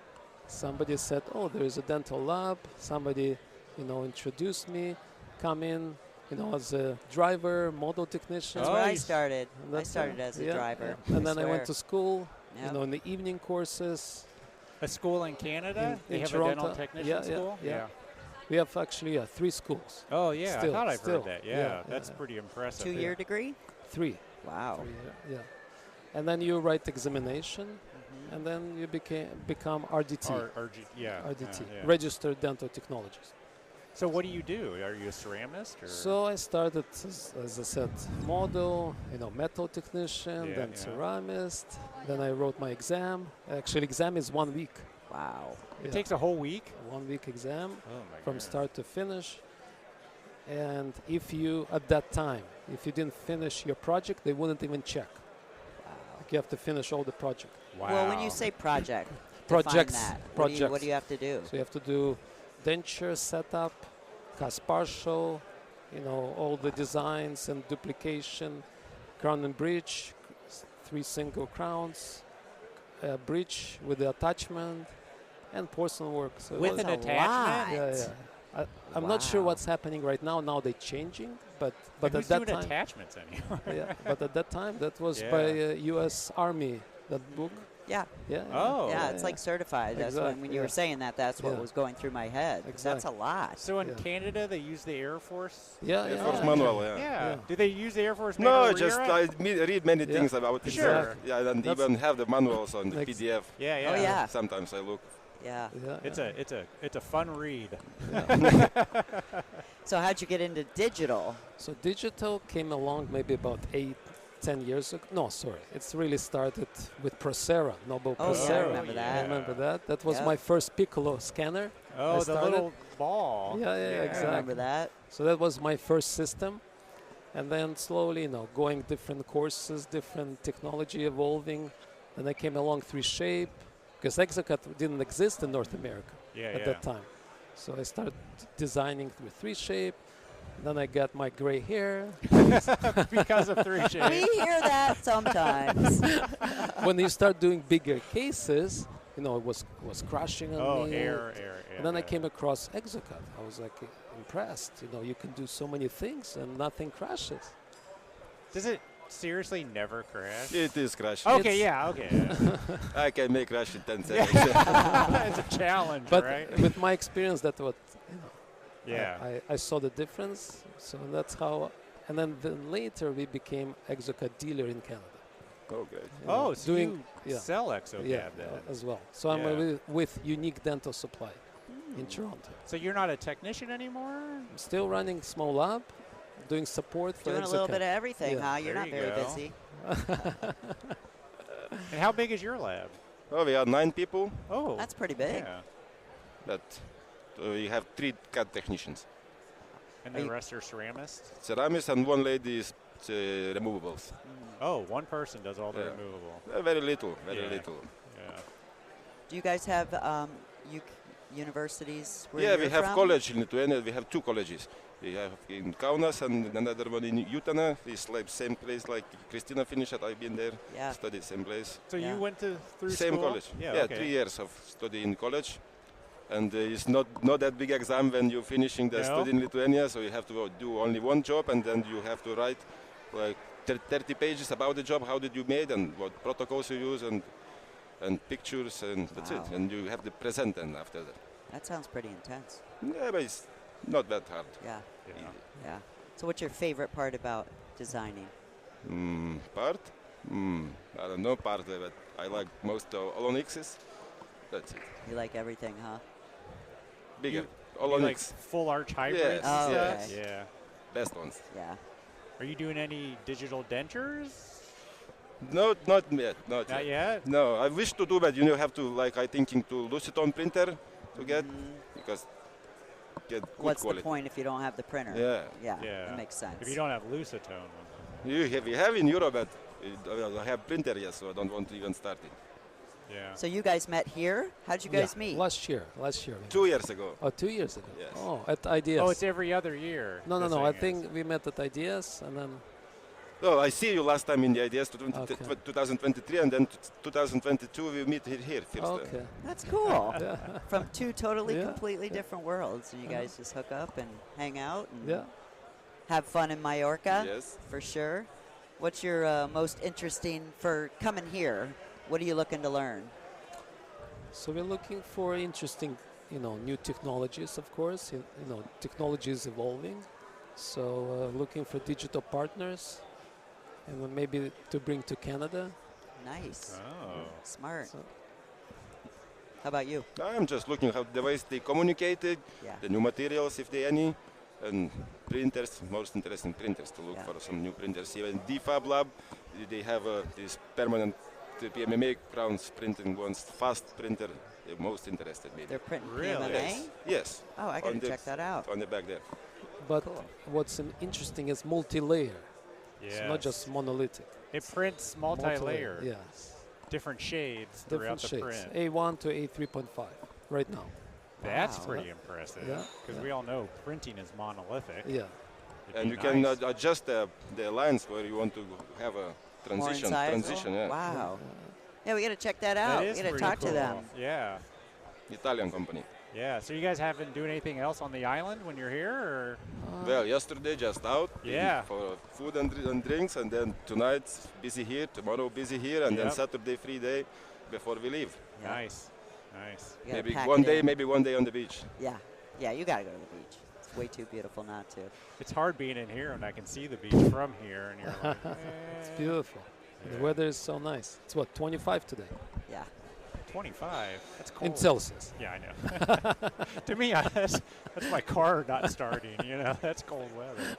Speaker 6: Somebody said, oh, there is a dental lab. Somebody introduced me, come in, as a driver, model technician.
Speaker 5: That's where I started.
Speaker 6: And
Speaker 5: I
Speaker 6: that's,
Speaker 5: started as a driver.
Speaker 6: Yeah. And then I
Speaker 5: swear.
Speaker 6: went to school,
Speaker 5: Yep.
Speaker 6: in the evening courses.
Speaker 2: A school in Canada? They
Speaker 6: in
Speaker 2: have
Speaker 6: Toronto.
Speaker 2: a dental technician school?
Speaker 6: Yeah. We have actually 3 schools.
Speaker 2: Oh, yeah.
Speaker 6: Still,
Speaker 2: I thought I've
Speaker 6: still.
Speaker 2: heard that. Yeah, that's pretty impressive.
Speaker 5: 2-year degree?
Speaker 6: 3.
Speaker 5: Wow.
Speaker 6: 3, yeah. And then you write examination, and then you become RDT. RDT, Registered Dental Technologist.
Speaker 2: So what do you do? Are you a ceramist? Or?
Speaker 6: So I started, as I said, model, metal technician, then ceramist. Then I wrote my exam. Actually, exam is 1 week.
Speaker 5: Wow.
Speaker 2: It takes a whole week?
Speaker 6: 1 week exam from
Speaker 2: God.
Speaker 6: start to finish. And if you didn't finish your project, they wouldn't even check.
Speaker 5: Wow.
Speaker 6: Like you have to finish all the project.
Speaker 2: Wow.
Speaker 5: Well, when you say project,
Speaker 6: projects,
Speaker 5: define that.
Speaker 6: projects.
Speaker 5: What do you have to do?
Speaker 6: So you have to do denture setup, cast partial, all the designs and duplication, crown and bridge, 3 single crowns, bridge with the attachment, and porcelain work. So
Speaker 2: With an attachment?
Speaker 6: Yeah. I'm not sure what's happening right now. Now they're changing, but
Speaker 2: Who's
Speaker 6: at that
Speaker 2: doing
Speaker 6: time,
Speaker 2: attachments anymore?
Speaker 6: but at that time that was by U.S. Army. That book.
Speaker 5: Yeah.
Speaker 6: Yeah.
Speaker 2: Oh.
Speaker 5: Yeah, it's like certified. That's when you were saying that. That's what was going through my head. That's a lot.
Speaker 2: So in Canada, they use the Air Force.
Speaker 7: Air Force manual.
Speaker 2: Yeah. Do they use the Air Force manual?
Speaker 7: No, just I read many things about it.
Speaker 2: Sure.
Speaker 7: Yeah, and even have the manuals on the PDF.
Speaker 2: Yeah.
Speaker 5: Oh yeah.
Speaker 7: Sometimes I look.
Speaker 5: Yeah.
Speaker 2: It's a fun read.
Speaker 5: So how'd you get into digital?
Speaker 6: So digital came along maybe about 8-10 years ago. No, sorry. It's really started with Procera, Nobel Procera.
Speaker 5: Yeah, I remember that.
Speaker 6: I remember that. That was my first Piccolo scanner.
Speaker 2: Oh, the little ball.
Speaker 6: Yeah, exactly.
Speaker 5: I remember that.
Speaker 6: So that was my first system. And then slowly, going different courses, different technology evolving. Then I came along 3Shape, because Exocad didn't exist in North America at that time. So I started designing through 3Shape. Then I got my gray hair.
Speaker 2: Because of 3Shape.
Speaker 5: We hear that sometimes.
Speaker 6: When you start doing bigger cases, it was crashing on me.
Speaker 2: Air.
Speaker 6: And then I came across Exocad. I was like impressed. You can do so many things and nothing crashes.
Speaker 2: Does it seriously never crash?
Speaker 7: It is crashing.
Speaker 2: Okay, okay.
Speaker 7: I can make crash in 10 seconds.
Speaker 2: It's a challenge,
Speaker 6: but
Speaker 2: right?
Speaker 6: with my experience, that's what I saw the difference. So that's how. And then later we became Exocad dealer in Canada.
Speaker 7: Okay.
Speaker 2: So you sell Exocad then?
Speaker 6: As well. So I'm with Unique Dental Supply in Toronto.
Speaker 2: So you're not a technician anymore?
Speaker 6: I'm still running small lab, doing support for
Speaker 5: Doing
Speaker 6: Exocad.
Speaker 5: a little bit of everything, huh? You're
Speaker 2: There
Speaker 5: not
Speaker 2: you
Speaker 5: very
Speaker 2: go.
Speaker 5: busy.
Speaker 2: And how big is your lab?
Speaker 7: Oh, we have 9 people.
Speaker 2: Oh.
Speaker 5: That's pretty big.
Speaker 2: Yeah.
Speaker 7: But we have 3 CAD technicians.
Speaker 2: And the rest are ceramists?
Speaker 7: Ceramists and 1 lady is removables.
Speaker 2: Oh, one person does all the removable.
Speaker 7: Very little, very little.
Speaker 2: Yeah.
Speaker 5: Do you guys have universities where
Speaker 7: Yeah,
Speaker 5: you're
Speaker 7: we have
Speaker 5: from?
Speaker 7: college in Lithuania. We have 2 colleges. We have in Kaunas and another one in Utena. It's like same place like Christina finished at. I've been there, studied same place.
Speaker 2: So you went through
Speaker 7: same
Speaker 2: school?
Speaker 7: college.
Speaker 2: Yeah, okay.
Speaker 7: 3 years of study in college. And it's not that big exam when you're finishing the study in Lithuania, so you have to do only 1 job, and then you have to write like 30 pages about the job, how did you made, and what protocols you use, and pictures, and that's it. And you have to present then after that.
Speaker 5: That sounds pretty intense.
Speaker 7: Yeah, but it's not that hard.
Speaker 5: Yeah. So what's your favorite part about designing?
Speaker 7: Part? I don't know part, but I like most of Olonixes. That's it.
Speaker 5: You like everything, huh?
Speaker 7: Bigger.
Speaker 2: You like full arch hybrids?
Speaker 7: Yes.
Speaker 5: Oh,
Speaker 7: yes.
Speaker 5: okay.
Speaker 2: Yeah.
Speaker 7: Best ones.
Speaker 5: Yeah.
Speaker 2: Are you doing any digital dentures?
Speaker 7: No, not yet.
Speaker 2: Not yet?
Speaker 7: No, I wish to do, but you have to, like, I thinking to Luciton printer to get, because get good
Speaker 5: What's
Speaker 7: quality.
Speaker 5: the point if you don't have the printer?
Speaker 7: Yeah.
Speaker 5: That makes sense.
Speaker 2: If you don't have Lucitone.
Speaker 7: We have in Europe, but I have printer, yes, so I don't want to even start it.
Speaker 2: Yeah.
Speaker 5: So you guys met here? How'd you guys meet?
Speaker 6: Last year.
Speaker 7: 2 years ago.
Speaker 6: Oh, 2 years ago.
Speaker 7: Yes.
Speaker 6: Oh, at Ideas.
Speaker 2: Oh, it's every other year.
Speaker 6: No. I think we met at Ideas, and then
Speaker 7: Oh, I see you last time in the IDS
Speaker 6: Okay.
Speaker 7: 2023, and then 2022 we meet here first.
Speaker 6: Okay.
Speaker 5: That's cool.
Speaker 6: Yeah.
Speaker 5: From two totally,
Speaker 6: Yeah.
Speaker 5: completely different worlds. And you guys just hook up and hang out and
Speaker 6: Yeah.
Speaker 5: have fun in Mallorca.
Speaker 7: Yes.
Speaker 5: For sure. What's your most interesting for coming here? What are you looking to learn?
Speaker 6: So we're looking for interesting, new technologies, of course. Technology is evolving. So looking for digital partners, and then maybe to bring to Canada.
Speaker 5: Nice.
Speaker 2: Oh.
Speaker 5: Smart.
Speaker 6: So,
Speaker 5: How about you?
Speaker 7: I'm just looking how the ways they communicated,
Speaker 5: Yeah.
Speaker 7: the new materials, if they any, and printers, most interesting printers to look
Speaker 5: Yeah.
Speaker 7: for some new printers. Even DFAB Lab, they have this permanent PMMA crowns printing ones, fast printer, most interested maybe.
Speaker 5: They're printing
Speaker 2: Really?
Speaker 5: PMMA?
Speaker 7: Yes.
Speaker 5: Oh, I
Speaker 7: On
Speaker 5: gotta
Speaker 7: the-
Speaker 5: check that out.
Speaker 7: On the back there.
Speaker 6: but what's interesting is multi-layer. It's not just monolithic.
Speaker 2: It prints multi-layer,
Speaker 6: Yes.
Speaker 2: different shades throughout
Speaker 6: Different
Speaker 2: the
Speaker 6: shades.
Speaker 2: print.
Speaker 6: A1 to A3.5 right now.
Speaker 2: That's
Speaker 5: Wow.
Speaker 2: pretty impressive.
Speaker 6: Yeah,
Speaker 2: Because
Speaker 6: yeah.
Speaker 2: we all know printing is monolithic.
Speaker 6: Yeah.
Speaker 2: It'd
Speaker 7: And
Speaker 2: be
Speaker 7: you can
Speaker 2: nice.
Speaker 7: adjust the lines where you want to have a
Speaker 5: More
Speaker 7: transition.
Speaker 5: inside?
Speaker 7: Transition, yeah.
Speaker 5: Wow. Yeah, we gotta check that
Speaker 2: That
Speaker 5: out.
Speaker 2: is
Speaker 5: We gotta
Speaker 2: pretty
Speaker 5: talk
Speaker 2: cool.
Speaker 5: to them.
Speaker 2: Yeah.
Speaker 7: Italian company.
Speaker 2: Yeah. So you guys haven't doing anything else on the island when you're here, or?
Speaker 7: Well, yesterday just out
Speaker 2: Yeah.
Speaker 7: for food and drinks, and then tonight busy here, tomorrow busy here, and then
Speaker 2: Yep.
Speaker 7: Saturday free day before we leave.
Speaker 5: Yeah.
Speaker 2: Nice. Nice.
Speaker 5: You gotta
Speaker 7: Maybe
Speaker 5: pack
Speaker 7: one
Speaker 5: it
Speaker 7: day,
Speaker 5: in.
Speaker 7: maybe one day on the beach.
Speaker 5: Yeah. Yeah, you gotta go to the beach. It's way too beautiful not to.
Speaker 2: It's hard being in here, and I can see the beach from here, and you're like,
Speaker 6: It's
Speaker 2: eh.
Speaker 6: beautiful.
Speaker 2: Yeah.
Speaker 6: The weather is so nice. It's what, 25 today
Speaker 2: 25. That's cold.
Speaker 6: in Celsius.
Speaker 2: Yeah, I know. To me, that's my car not starting. That's cold weather.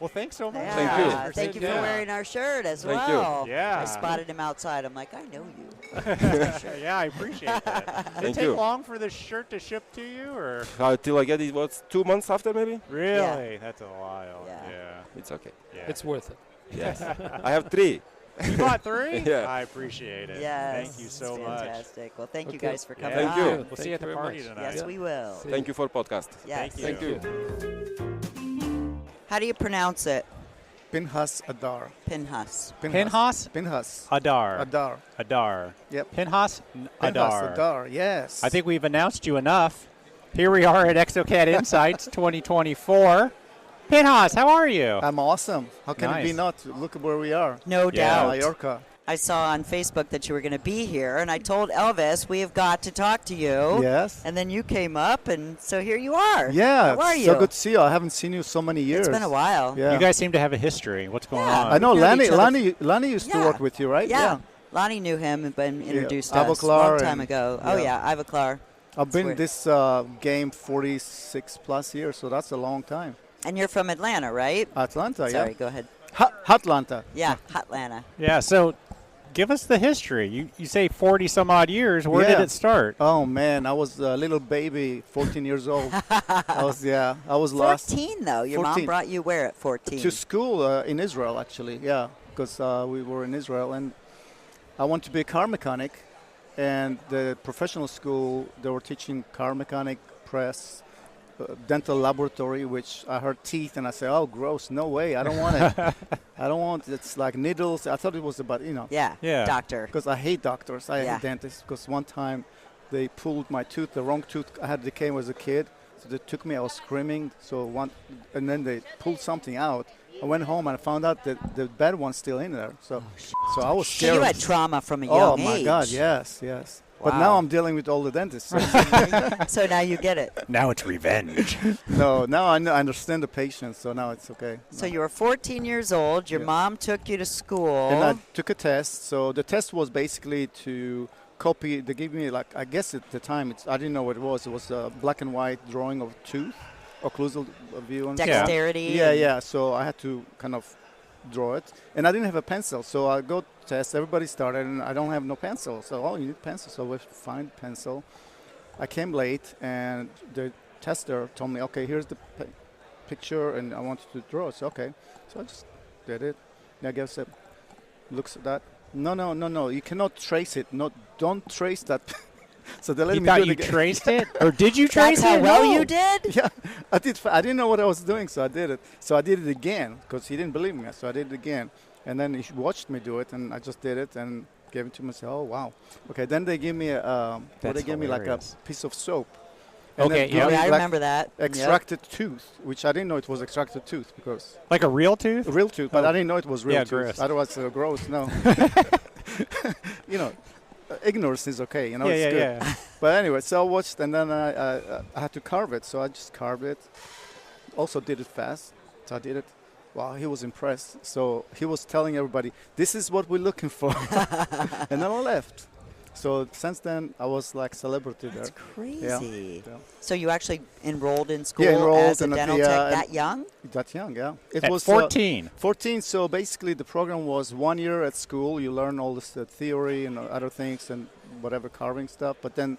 Speaker 2: Well, thanks so much.
Speaker 5: Yeah.
Speaker 7: Thank you.
Speaker 2: for
Speaker 5: Thank you
Speaker 2: sitting
Speaker 5: for
Speaker 2: down.
Speaker 5: wearing our shirt as
Speaker 7: Thank you.
Speaker 5: well.
Speaker 2: Yeah.
Speaker 5: I spotted him outside. I'm like, I know you.
Speaker 2: Yeah, I appreciate that. Did it
Speaker 7: Thank
Speaker 2: take
Speaker 7: you.
Speaker 2: long for this shirt to ship to you, or
Speaker 7: Till I get it, what's 2 months after maybe?
Speaker 2: really? That's a while.
Speaker 5: Yeah.
Speaker 2: Yeah.
Speaker 7: It's okay.
Speaker 2: Yeah.
Speaker 6: It's worth it.
Speaker 7: Yes. I have 3.
Speaker 2: You bought 3?
Speaker 7: Yeah.
Speaker 2: I appreciate it.
Speaker 5: Yes.
Speaker 2: Thank you so
Speaker 5: it's
Speaker 2: much.
Speaker 5: fantastic. Well, thank you
Speaker 6: Okay.
Speaker 5: guys for
Speaker 2: Yeah.
Speaker 5: coming
Speaker 7: Thank
Speaker 5: on.
Speaker 7: you.
Speaker 2: We'll see you at the
Speaker 6: very
Speaker 2: party
Speaker 6: much.
Speaker 2: tonight.
Speaker 5: Yes, we will.
Speaker 6: See
Speaker 7: Thank you for podcast.
Speaker 5: Yes.
Speaker 2: Thank you.
Speaker 7: Thank you.
Speaker 5: How do you pronounce it?
Speaker 8: Pinhas Adar.
Speaker 5: Pinhas.
Speaker 2: Pinhas
Speaker 8: Pinhas.
Speaker 2: Adar.
Speaker 8: Adar.
Speaker 2: Adar.
Speaker 8: Yep.
Speaker 2: Pinhas
Speaker 8: Pinhas
Speaker 2: Adar.
Speaker 8: Adar. Yes.
Speaker 2: I think we've announced you enough. Here we are at Exocad Insights 2024. Pinhas, how are you?
Speaker 8: I'm awesome. How can it be
Speaker 2: Nice.
Speaker 8: not? Look at where we are.
Speaker 5: No
Speaker 2: Yeah.
Speaker 5: doubt.
Speaker 8: Mallorca.
Speaker 5: I saw on Facebook that you were going to be here, and I told Elvis we have got to talk to you.
Speaker 8: Yes.
Speaker 5: And then you came up, and so here you are.
Speaker 8: Yeah.
Speaker 5: How are
Speaker 8: it's
Speaker 5: you?
Speaker 8: so good to see you. I haven't seen you so many years.
Speaker 5: It's been a while.
Speaker 8: Yeah.
Speaker 2: You guys seem to have a history. What's going
Speaker 5: Yeah.
Speaker 2: on?
Speaker 8: I know
Speaker 5: We've known
Speaker 8: Lanny.
Speaker 5: each other
Speaker 8: Lanny used to
Speaker 5: Yeah.
Speaker 8: work with you, right?
Speaker 5: Yeah. Lonnie knew him and been introduced to us a
Speaker 8: Avoclar
Speaker 5: long time
Speaker 8: and-
Speaker 5: ago. Oh,
Speaker 8: yeah.
Speaker 5: yeah, Ivoclar.
Speaker 8: I've been
Speaker 5: Swear.
Speaker 8: in this game 46 plus years, so that's a long time.
Speaker 5: And you're from Atlanta, right?
Speaker 8: Atlanta,
Speaker 5: Sorry,
Speaker 8: yeah.
Speaker 5: go ahead.
Speaker 8: Atlanta.
Speaker 5: Yeah, Atlanta.
Speaker 2: Yeah, so give us the history. You say 40 some odd years. Where did
Speaker 8: Yeah.
Speaker 2: it start?
Speaker 8: Oh man, I was a little baby, 14 years old. I was lost.
Speaker 5: 14, though. Your mom
Speaker 8: 14.
Speaker 5: brought you where at 14?
Speaker 8: To school in Israel, actually, yeah, because we were in Israel, and I wanted to be a car mechanic, and the professional school, they were teaching car mechanic, press, dental laboratory, which I heard teeth, and I said, oh, gross, no way, I don't want it. I don't want it. It's like needles. I thought it was about,
Speaker 5: Yeah,
Speaker 2: Yeah.
Speaker 5: doctor.
Speaker 8: because I hate doctors. I
Speaker 5: Yeah.
Speaker 8: hate dentists, because one time they pulled my tooth, the wrong tooth. I had decay as a kid, so they took me. I was screaming. And then they pulled something out. I went home and I found out that the bad one's still in there. So I was
Speaker 5: So
Speaker 8: scared.
Speaker 5: you had trauma from a
Speaker 8: Oh
Speaker 5: young
Speaker 8: my
Speaker 5: age.
Speaker 8: God, yes. But
Speaker 5: Wow.
Speaker 8: now I'm dealing with all the dentists. So
Speaker 5: So now you get it.
Speaker 2: Now it's revenge.
Speaker 8: no, now I understand the patients, so now it's okay.
Speaker 5: So you were 14 years old. Your
Speaker 8: Yeah.
Speaker 5: mom took you to school.
Speaker 8: And I took a test. So the test was basically to copy. They gave me I guess at the time I didn't know what it was. It was a black and white drawing of tooth, occlusal view. And
Speaker 5: Dexterity.
Speaker 8: Yeah,
Speaker 5: and-
Speaker 8: yeah. So I had to kind of draw it, and I didn't have a pencil. So I go test. Everybody started, and I don't have no pencil. So you need pencil. So we find pencil. I came late, and the tester told me, okay, here's the picture, and I want you to draw. So okay, so I just did it. I guess it looks at that. No. You cannot trace it. No, don't trace that. So they let
Speaker 2: He
Speaker 8: me
Speaker 2: thought
Speaker 8: do it
Speaker 2: you
Speaker 8: again.
Speaker 2: traced it? Or did you trace
Speaker 5: That's how
Speaker 2: it?
Speaker 5: well
Speaker 2: No.
Speaker 5: you did?
Speaker 8: Yeah, I did. I didn't know what I was doing, so I did it. So I did it again because he didn't believe me. So I did it again, and then he watched me do it, and I just did it and gave it to him and said, "Oh wow, okay." Then they gave me
Speaker 2: That's
Speaker 8: they gave me like a
Speaker 2: hilarious.
Speaker 8: piece of soap. And
Speaker 2: Okay,
Speaker 8: then
Speaker 2: yeah.
Speaker 8: gave me,
Speaker 5: I
Speaker 8: like,
Speaker 5: remember that. Yep.
Speaker 8: Extracted tooth, which I didn't know it was extracted tooth because
Speaker 2: Like a real tooth?
Speaker 8: real tooth, but
Speaker 2: Oh.
Speaker 8: I didn't know it was real
Speaker 2: Yeah,
Speaker 8: tooth.
Speaker 2: gross.
Speaker 8: Otherwise, gross. No, you know, ignorance is okay. You know,
Speaker 2: yeah,
Speaker 8: it's
Speaker 2: yeah,
Speaker 8: good.
Speaker 2: yeah.
Speaker 8: But anyway, so I watched, and then I had to carve it, so I just carved it. Also did it fast, so I did it. Wow, he was impressed. So he was telling everybody, "This is what we're looking for," and then I left. So since then, I was like celebrity there.
Speaker 5: That's crazy.
Speaker 8: Yeah.
Speaker 5: So you actually enrolled in school
Speaker 8: enrolled
Speaker 5: as a
Speaker 8: in
Speaker 5: dental
Speaker 8: the,
Speaker 5: tech that young?
Speaker 8: That young, yeah. It
Speaker 2: At
Speaker 8: was
Speaker 2: 14.
Speaker 8: 14. So basically, the program was 1 year at school. You learn all this theory and other things and whatever carving stuff. But then,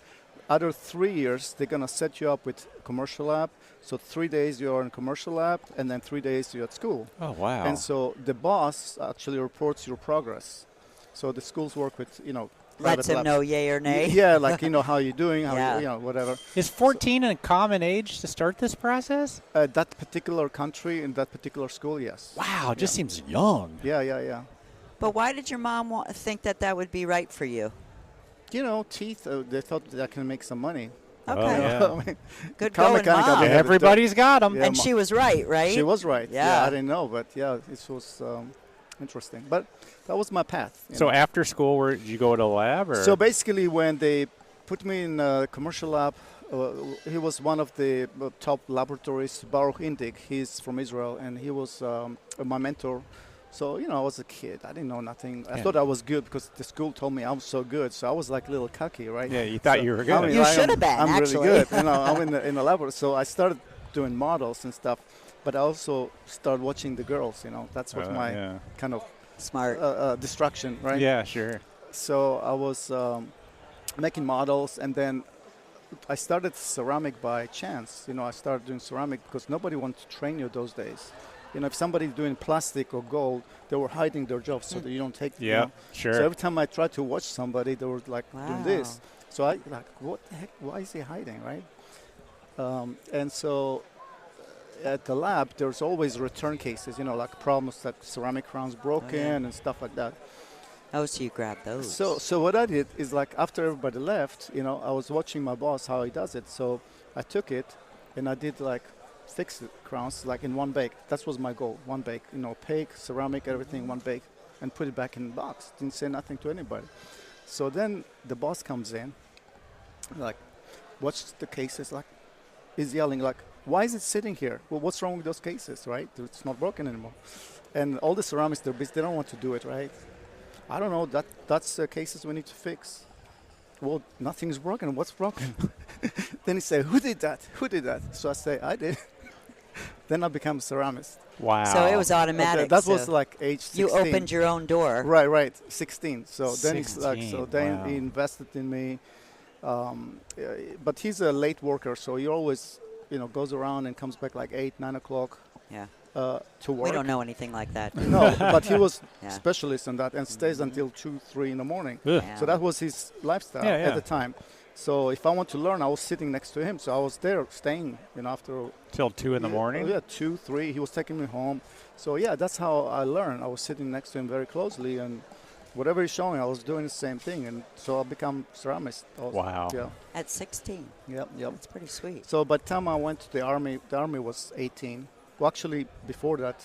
Speaker 8: other 3 years, they're gonna set you up with commercial lab. So 3 days you're in commercial lab, and then 3 days you're at school.
Speaker 2: Oh, wow.
Speaker 8: And so the boss actually reports your progress. So the schools work with
Speaker 5: Lets him
Speaker 8: labs.
Speaker 5: know yay or nay.
Speaker 8: Yeah, like how you're doing, how
Speaker 5: Yeah.
Speaker 8: whatever.
Speaker 2: Is 14 a common age to start this process?
Speaker 8: That particular country in that particular school, yes.
Speaker 2: Wow, it just seems young.
Speaker 8: Yeah.
Speaker 5: But why did your mom think that would be right for you?
Speaker 8: Teeth. They thought that I can make some money.
Speaker 5: Okay.
Speaker 2: yeah.
Speaker 8: I mean,
Speaker 5: Good
Speaker 8: car
Speaker 5: going,
Speaker 8: mechanic,
Speaker 5: Mom.
Speaker 8: I had it,
Speaker 2: Everybody's got them.
Speaker 8: Yeah,
Speaker 5: And she was right, right?
Speaker 8: She was right.
Speaker 5: Yeah.
Speaker 8: I didn't know, but yeah, it was interesting. But that was my path.
Speaker 2: So after school, did you go to a lab? Or?
Speaker 8: So basically, when they put me in a commercial lab, he was one of the top laboratories, Baruch Indig. He's from Israel, and he was my mentor. So, I was a kid. I didn't know nothing. I thought I was good because the school told me I'm so good. So I was like a little cocky, right?
Speaker 2: Yeah, you thought you were good.
Speaker 8: I mean,
Speaker 5: You should have been,
Speaker 8: I'm
Speaker 5: actually.
Speaker 8: really good. I'm in the laboratory. So I started doing models and stuff. But I also started watching the girls, That's what my kind of
Speaker 5: Smart.
Speaker 8: distraction, right?
Speaker 2: Yeah, sure.
Speaker 8: So I was making models, and then I started ceramic by chance. I started doing ceramic because nobody wanted to train you those days. If somebody's doing plastic or gold, they were hiding their jobs so that you don't take.
Speaker 2: Yeah, sure.
Speaker 8: So every time I tried to watch somebody, they were like doing this.
Speaker 5: Wow.
Speaker 8: So I what the heck? Why is he hiding, right? And so at the lab, there's always return cases. Like problems that ceramic crowns broken and stuff like that.
Speaker 5: Oh, so you grabbed those.
Speaker 8: So what I did is like after everybody left, I was watching my boss how he does it. So I took it and I did like 6 crowns like in one bake. That was my goal. One bake, opaque, ceramic, everything, one bake, and put it back in the box. Didn't say nothing to anybody. So then the boss comes in, like, watches the cases, like, is yelling like, why is it sitting here? Well, what's wrong with those cases, right? It's not broken anymore. And all the ceramics, they're busy. They don't want to do it, right? I don't know. That's cases we need to fix. Well, nothing's broken. What's broken? Then he said, who did that? Who did that? So I say, I did. Then I became a ceramist.
Speaker 2: Wow.
Speaker 5: So it was automatic.
Speaker 8: That
Speaker 5: so
Speaker 8: was like age 16.
Speaker 5: you opened your own door.
Speaker 8: Right, 16. So then he's like,
Speaker 2: 16,
Speaker 8: then
Speaker 2: wow.
Speaker 8: he invested in me. But he's a late worker, so he always, goes around and comes back like 8, 9 o'clock
Speaker 5: Yeah.
Speaker 8: to work.
Speaker 5: We don't know anything like that.
Speaker 8: No, but he was
Speaker 5: Yeah.
Speaker 8: specialist in that and stays until 2, 3 in the morning.
Speaker 2: Ugh.
Speaker 5: Yeah.
Speaker 8: So that was his lifestyle
Speaker 2: Yeah, yeah.
Speaker 8: at the time. So if I want to learn, I was sitting next to him. So I was there staying, after.
Speaker 2: Till 2 in the morning?
Speaker 8: Yeah, 2, 3. He was taking me home. So yeah, that's how I learned. I was sitting next to him very closely, and whatever he's showing, I was doing the same thing. And so I become ceramist also.
Speaker 2: Wow.
Speaker 8: Yeah.
Speaker 5: At 16.
Speaker 8: Yep.
Speaker 5: That's pretty sweet.
Speaker 8: So by the time I went to the army was 18. Well, actually, before that,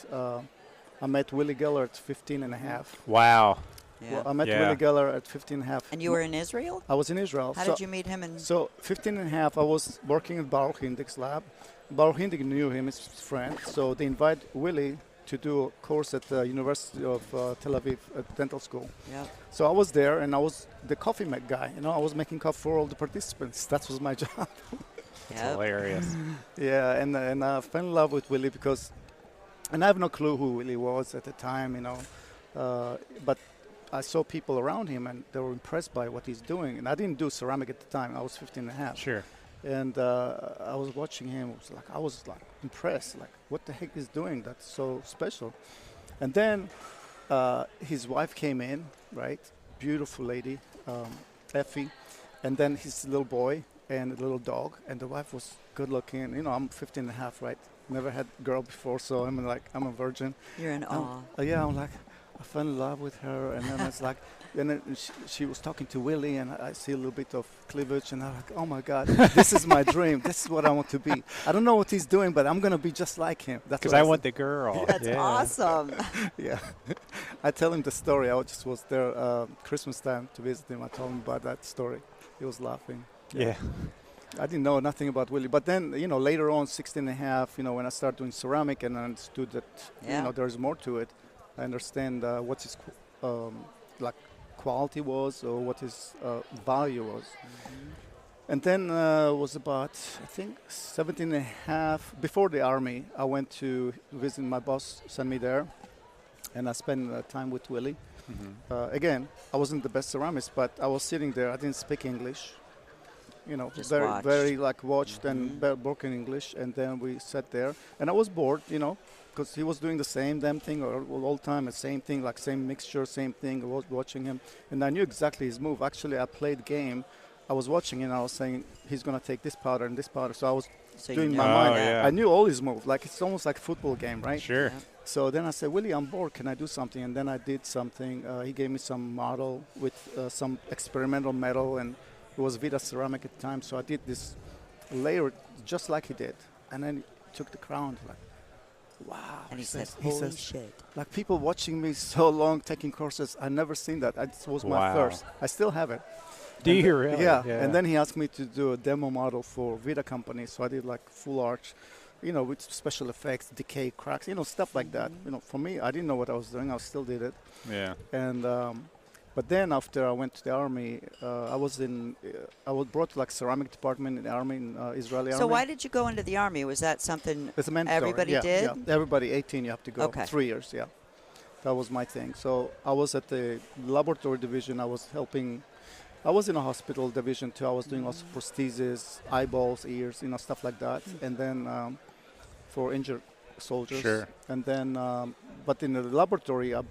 Speaker 8: I met Willie Geller at 15 and a half.
Speaker 2: Wow.
Speaker 5: Yeah.
Speaker 8: Well, I met
Speaker 2: Yeah.
Speaker 8: Willie Geller at 15 and a half.
Speaker 5: And you were in Israel?
Speaker 8: I was in Israel.
Speaker 5: How did you meet him?
Speaker 8: So 15 and a half, I was working at Baruch Hindig's lab. Baruch Hindig knew him, his friend. So they invited Willie to do a course at the University of Tel Aviv at dental school.
Speaker 5: Yeah.
Speaker 8: So I was there, and I was the coffee guy. I was making coffee for all the participants. That was my job.
Speaker 2: It's hilarious.
Speaker 8: Yeah, and I fell in love with Willie because, and I have no clue who Willie was at the time, but I saw people around him and they were impressed by what he's doing. And I didn't do ceramic at the time. I was 15 and a half.
Speaker 2: Sure.
Speaker 8: And I was watching him. I was impressed. Like, what the heck is doing? That's so special. And then his wife came in, right? Beautiful lady, Effie. and then his little boy and a little dog, and the wife was good looking. You know, I'm 15 and a half, right? Never had a girl before, so I'm a virgin.
Speaker 5: You're in awe.
Speaker 8: Yeah, I'm like, I fell in love with her, and then it's like, and then she was talking to Willie, and I see a little bit of cleavage, and I'm like, oh my God, this is my dream. This is what I want to be. I don't know what he's doing, but I'm gonna be just like him.
Speaker 2: Because I want the girl.
Speaker 5: That's awesome.
Speaker 8: Yeah, I tell him the story. I just was there Christmas time to visit him. I told him about that story. He was laughing.
Speaker 2: Yeah.
Speaker 8: I didn't know nothing about Willie, but then later on, 16 and a half, when I started doing ceramic and I understood that there's more to it. I understand what his quality was or what his value was. And then was about, I think, 17 and a half. Before the army, I went to visit my boss, sent me there, and I spent time with Willie. Again, I wasn't the best ceramist, but I was sitting there. I didn't speak English.
Speaker 5: Just
Speaker 8: very,
Speaker 5: watched.
Speaker 8: very watched and broken English. And then we sat there, and I was bored, because he was doing the same damn thing all the time, the same thing, like same mixture, same thing. I was watching him, and I knew exactly his move. Actually, I played game. I was watching, and I was saying he's gonna take this powder and this powder. So I was doing my mind.
Speaker 2: Yeah.
Speaker 8: I knew all his moves. Like it's almost like a football game, right?
Speaker 2: Sure.
Speaker 5: Yeah.
Speaker 8: So then I said, Willie, I'm bored. Can I do something? And then I did something. He gave me some model with some experimental metal, and it was Vita ceramic at the time. So I did this layer just like he did, and then he took the crown. Like, wow.
Speaker 5: And he said, holy shit.
Speaker 8: Like people watching me so long taking courses, I never seen that. This was my first. I still have it.
Speaker 2: Do you really?
Speaker 8: Yeah. And then he asked me to do a demo model for Vita company. So I did like full arch, with special effects, decay, cracks, stuff like that. For me, I didn't know what I was doing. I still did it.
Speaker 2: Yeah.
Speaker 8: And but then after I went to the army, I was brought to like ceramic department in the army, in Israeli army.
Speaker 5: So why did you go into the army? Was that something
Speaker 8: It's a mandatory.
Speaker 5: everybody
Speaker 8: Yeah,
Speaker 5: did?
Speaker 8: yeah. Everybody 18, you have to go.
Speaker 5: Okay.
Speaker 8: 3 years, yeah. That was my thing. So I was at the laboratory division. I was helping. I was in a hospital division too. I was doing also prosthesis, eyeballs, ears, stuff like that. And then for injured soldiers.
Speaker 2: Sure.
Speaker 8: And then, but in the laboratory, I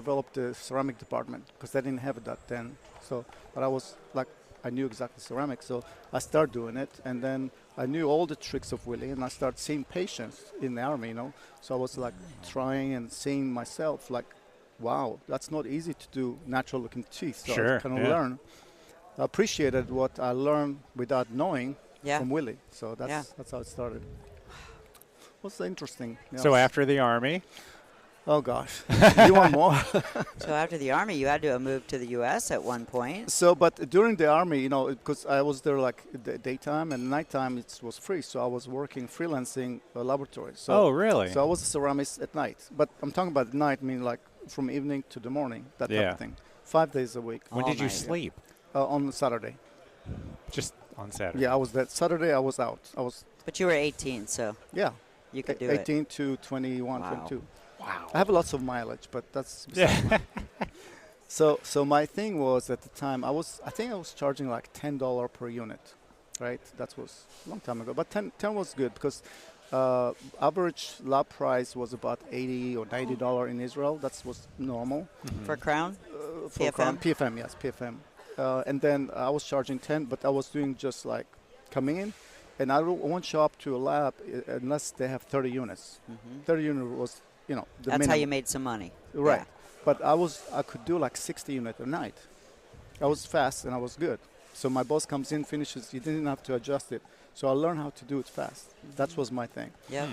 Speaker 8: developed the ceramic department because they didn't have that then. So, but I was like, I knew exactly ceramic. So I started doing it, and then I knew all the tricks of Willie, and I started seeing patients in the army, So I was like trying and seeing myself like, wow, that's not easy to do natural looking teeth. So
Speaker 2: Sure,
Speaker 8: I kind of learn. I appreciated what I learned without knowing from Willie. So that's how it started. What's interesting?
Speaker 2: So after the army?
Speaker 8: Oh, gosh. You want more?
Speaker 5: So after the army, you had to move to the U.S. at one point.
Speaker 8: So, but during the army, because I was there like the daytime and nighttime, it was free. So I was working, freelancing laboratories. So,
Speaker 2: oh, really?
Speaker 8: So I was a ceramist at night. But I'm talking about night, like from evening to the morning, that type of thing. 5 days a week.
Speaker 2: When did you sleep?
Speaker 8: On Saturday.
Speaker 2: Just on Saturday?
Speaker 8: Yeah, I was that. Saturday I was out.
Speaker 5: But you were 18, so you could do
Speaker 8: 18 to 21,
Speaker 5: Wow.
Speaker 8: 22.
Speaker 2: Wow.
Speaker 8: I have lots of mileage, but that's So my thing was at the time I think I was charging like $10 per unit, right? That was a long time ago. But 10 was good because average lab price was about $80 or $90 in Israel. That was normal.
Speaker 5: For a crown?
Speaker 8: For
Speaker 5: PFM?
Speaker 8: PFM, yes, PFM. And then I was charging 10, but I was doing just like coming in. And I won't show up to a lab unless they have 30 units. 30 units was, the
Speaker 5: That's
Speaker 8: minimum.
Speaker 5: how you made some money.
Speaker 8: Right.
Speaker 5: Yeah.
Speaker 8: But I could do like 60 units a night. I was fast and I was good. So my boss comes in, finishes. He didn't have to adjust it. So I learned how to do it fast. That was my thing.
Speaker 5: Yeah.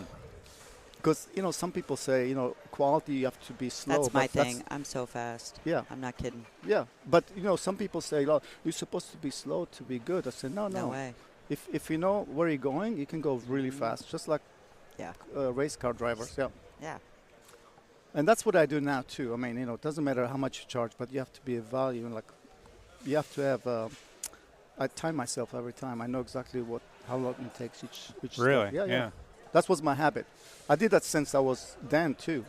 Speaker 8: Because, some people say, quality, you have to be slow.
Speaker 5: That's my thing. I'm so fast.
Speaker 8: Yeah.
Speaker 5: I'm not kidding.
Speaker 8: Yeah. But, some people say, oh, you're supposed to be slow to be good. I said, no.
Speaker 5: No way.
Speaker 8: If you know where you're going, you can go really fast, just like race car drivers. Yeah.
Speaker 5: Yeah.
Speaker 8: And that's what I do now too. I mean, it doesn't matter how much you charge, but you have to be a value. And you have to have. I time myself every time. I know exactly how long it takes each.
Speaker 2: Really?
Speaker 8: Step. Yeah. That was my habit. I did that since I was then too.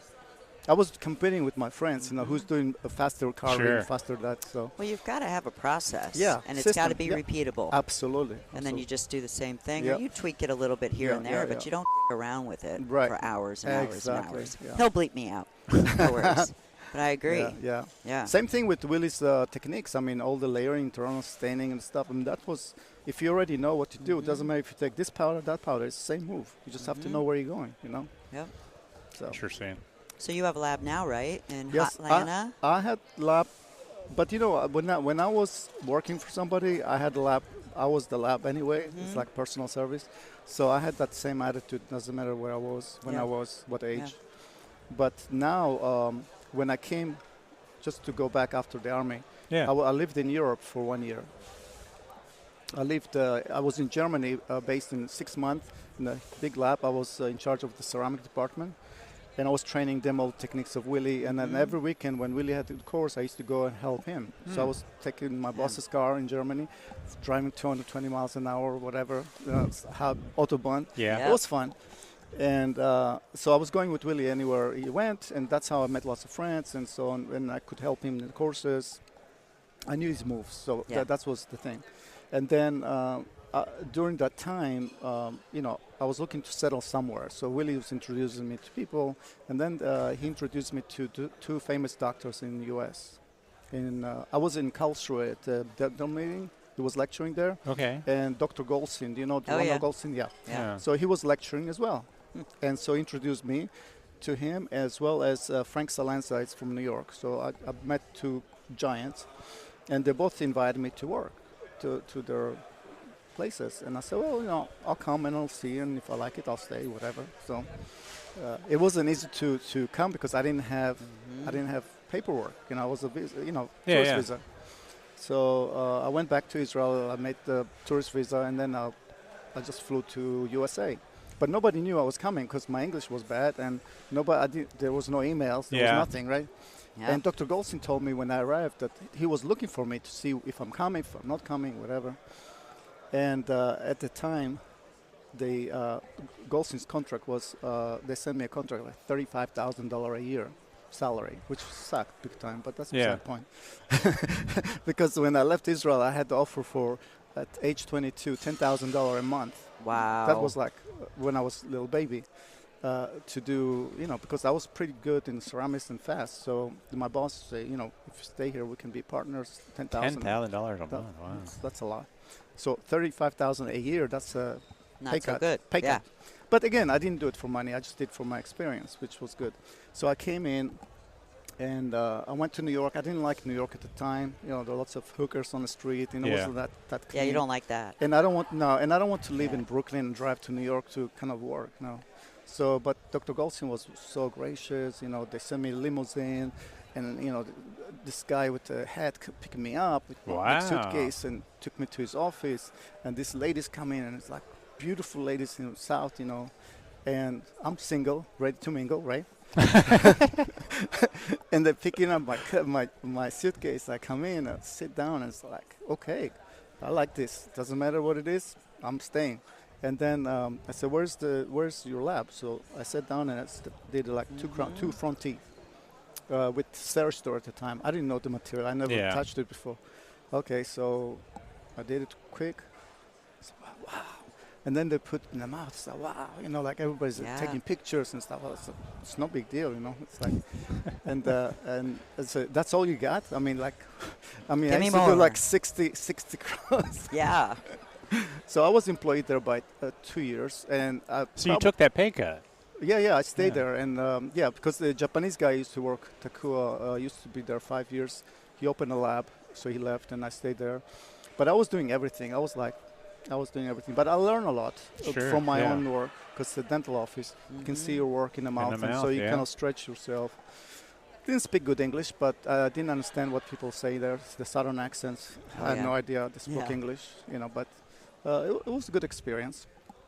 Speaker 8: I was competing with my friends, who's doing a faster carving, faster that. So.
Speaker 5: Well, you've got to have a process.
Speaker 8: Yeah.
Speaker 5: And it's got to be repeatable.
Speaker 8: Absolutely.
Speaker 5: And then you just do the same thing,
Speaker 8: Yeah.
Speaker 5: or you tweak it a little bit here and there, but you don't around with it
Speaker 8: Right.
Speaker 5: for hours and hours and hours.
Speaker 8: Yeah.
Speaker 5: He'll bleep me out. No worries. But I agree.
Speaker 8: Yeah. Same thing with Willie's techniques. I mean, all the layering, internal staining and stuff. I mean, that was, if you already know what to do, it doesn't matter if you take this powder, that powder. It's the same move. You just have to know where you're going, you know?
Speaker 5: Yep.
Speaker 8: So.
Speaker 2: Interesting.
Speaker 5: So you have a lab now, right? In
Speaker 8: Yes,
Speaker 5: Atlanta?
Speaker 8: I had lab, but you know, when I was working for somebody, I had a lab. I was the lab anyway. It's like personal service. So I had that same attitude. Doesn't matter where I was, when I was, what age. But now, when I came, just to go back after the army, I lived in Europe for 1 year. I was in Germany, based in 6 months in a big lab. I was in charge of the ceramic department, and I was training them all techniques of Willie. And then every weekend when Willie had the course, I used to go and help him. So I was taking my boss's car in Germany, driving 220 miles an hour or whatever, Autobahn. It was fun. And so I was going with Willie anywhere he went, and that's how I met lots of friends and so on. And I could help him in the courses. I knew his moves, so that was the thing. And then during that time, you know, I was looking to settle somewhere. So Willie was introducing me to people, and then he introduced me to two famous doctors in the U.S. I was in Karlsruhe at the dental meeting. He was lecturing there.
Speaker 2: Okay.
Speaker 8: And Dr. Goldstein, do you know Goldstein? Yeah. So he was lecturing as well. And so he introduced me to him, as well as Frank Salenza. It's from New York. So I met two giants, and they both invited me to work to their places. And I said, well, you know, I'll come and I'll see, and if I like it, I'll stay, whatever. So it wasn't easy to come because I didn't have paperwork. You know, I was a tourist visa. So I went back to Israel. I made the tourist visa, and then I just flew to USA. But nobody knew I was coming because my English was bad, and there was no emails, there was nothing, right? Yeah. And Dr. Goldstein told me when I arrived that he was looking for me to see if I'm coming, if I'm not coming, whatever. And at the time, Goldstein's contract was, they sent me a contract like $35,000 a year salary, which sucked big time, but that's beside the point. Because when I left Israel, I had the offer for, at age 22, $10,000 a month.
Speaker 5: Wow.
Speaker 8: That was like when I was a little baby, to do, you know, because I was pretty good in ceramics and fast. So my boss said, you know, if you stay here, we can be partners. $10,000
Speaker 2: a month. Wow.
Speaker 8: That's a lot. So $35,000 a year. That's a
Speaker 5: not
Speaker 8: pay
Speaker 5: so
Speaker 8: cut.
Speaker 5: good.
Speaker 8: Pay cut. But again, I didn't do it for money. I just did it for my experience, which was good. So I came in, and I went to New York. I didn't like New York at the time. You know, there were lots of hookers on the street. You know, it wasn't that clean.
Speaker 5: Yeah, you don't like that.
Speaker 8: And I don't want to live in Brooklyn and drive to New York to kind of work. No. So, but Dr. Goldstein was so gracious. You know, they sent me a limousine, and you know, this guy with a hat picked me up with a suitcase and took me to his office. And these ladies come in, and it's like beautiful ladies in the South, you know. And I'm single, ready to mingle, right? And they're picking up my suitcase. I come in and sit down, and it's like, okay, I like this. Doesn't matter what it is, I'm staying. And then I said, where's your lab? So I sat down and I did like two front teeth with Cerestor at the time. I didn't know the material. I never touched it before. Okay, so I did it quick. I said, wow. And then they put in the mouth. So wow, you know, like everybody's taking pictures and stuff. It's no big deal, you know. It's like, and so that's all you got. I mean, I used to do like 60 crowns.
Speaker 5: Yeah.
Speaker 8: So I was employed there by 2 years, and
Speaker 2: so you took that pay cut.
Speaker 8: Yeah, I stayed there, and because the Japanese guy used to work, Takua, used to be there 5 years. He opened a lab, so he left, and I stayed there. But I was doing everything. I was doing everything. But I learned a lot from my own work, because the dental office, you can see your work in the mouth, and so you kind of stretch yourself. Didn't speak good English, but I didn't understand what people say there. The southern accents. I had no idea they spoke English, you know, but it was a good experience.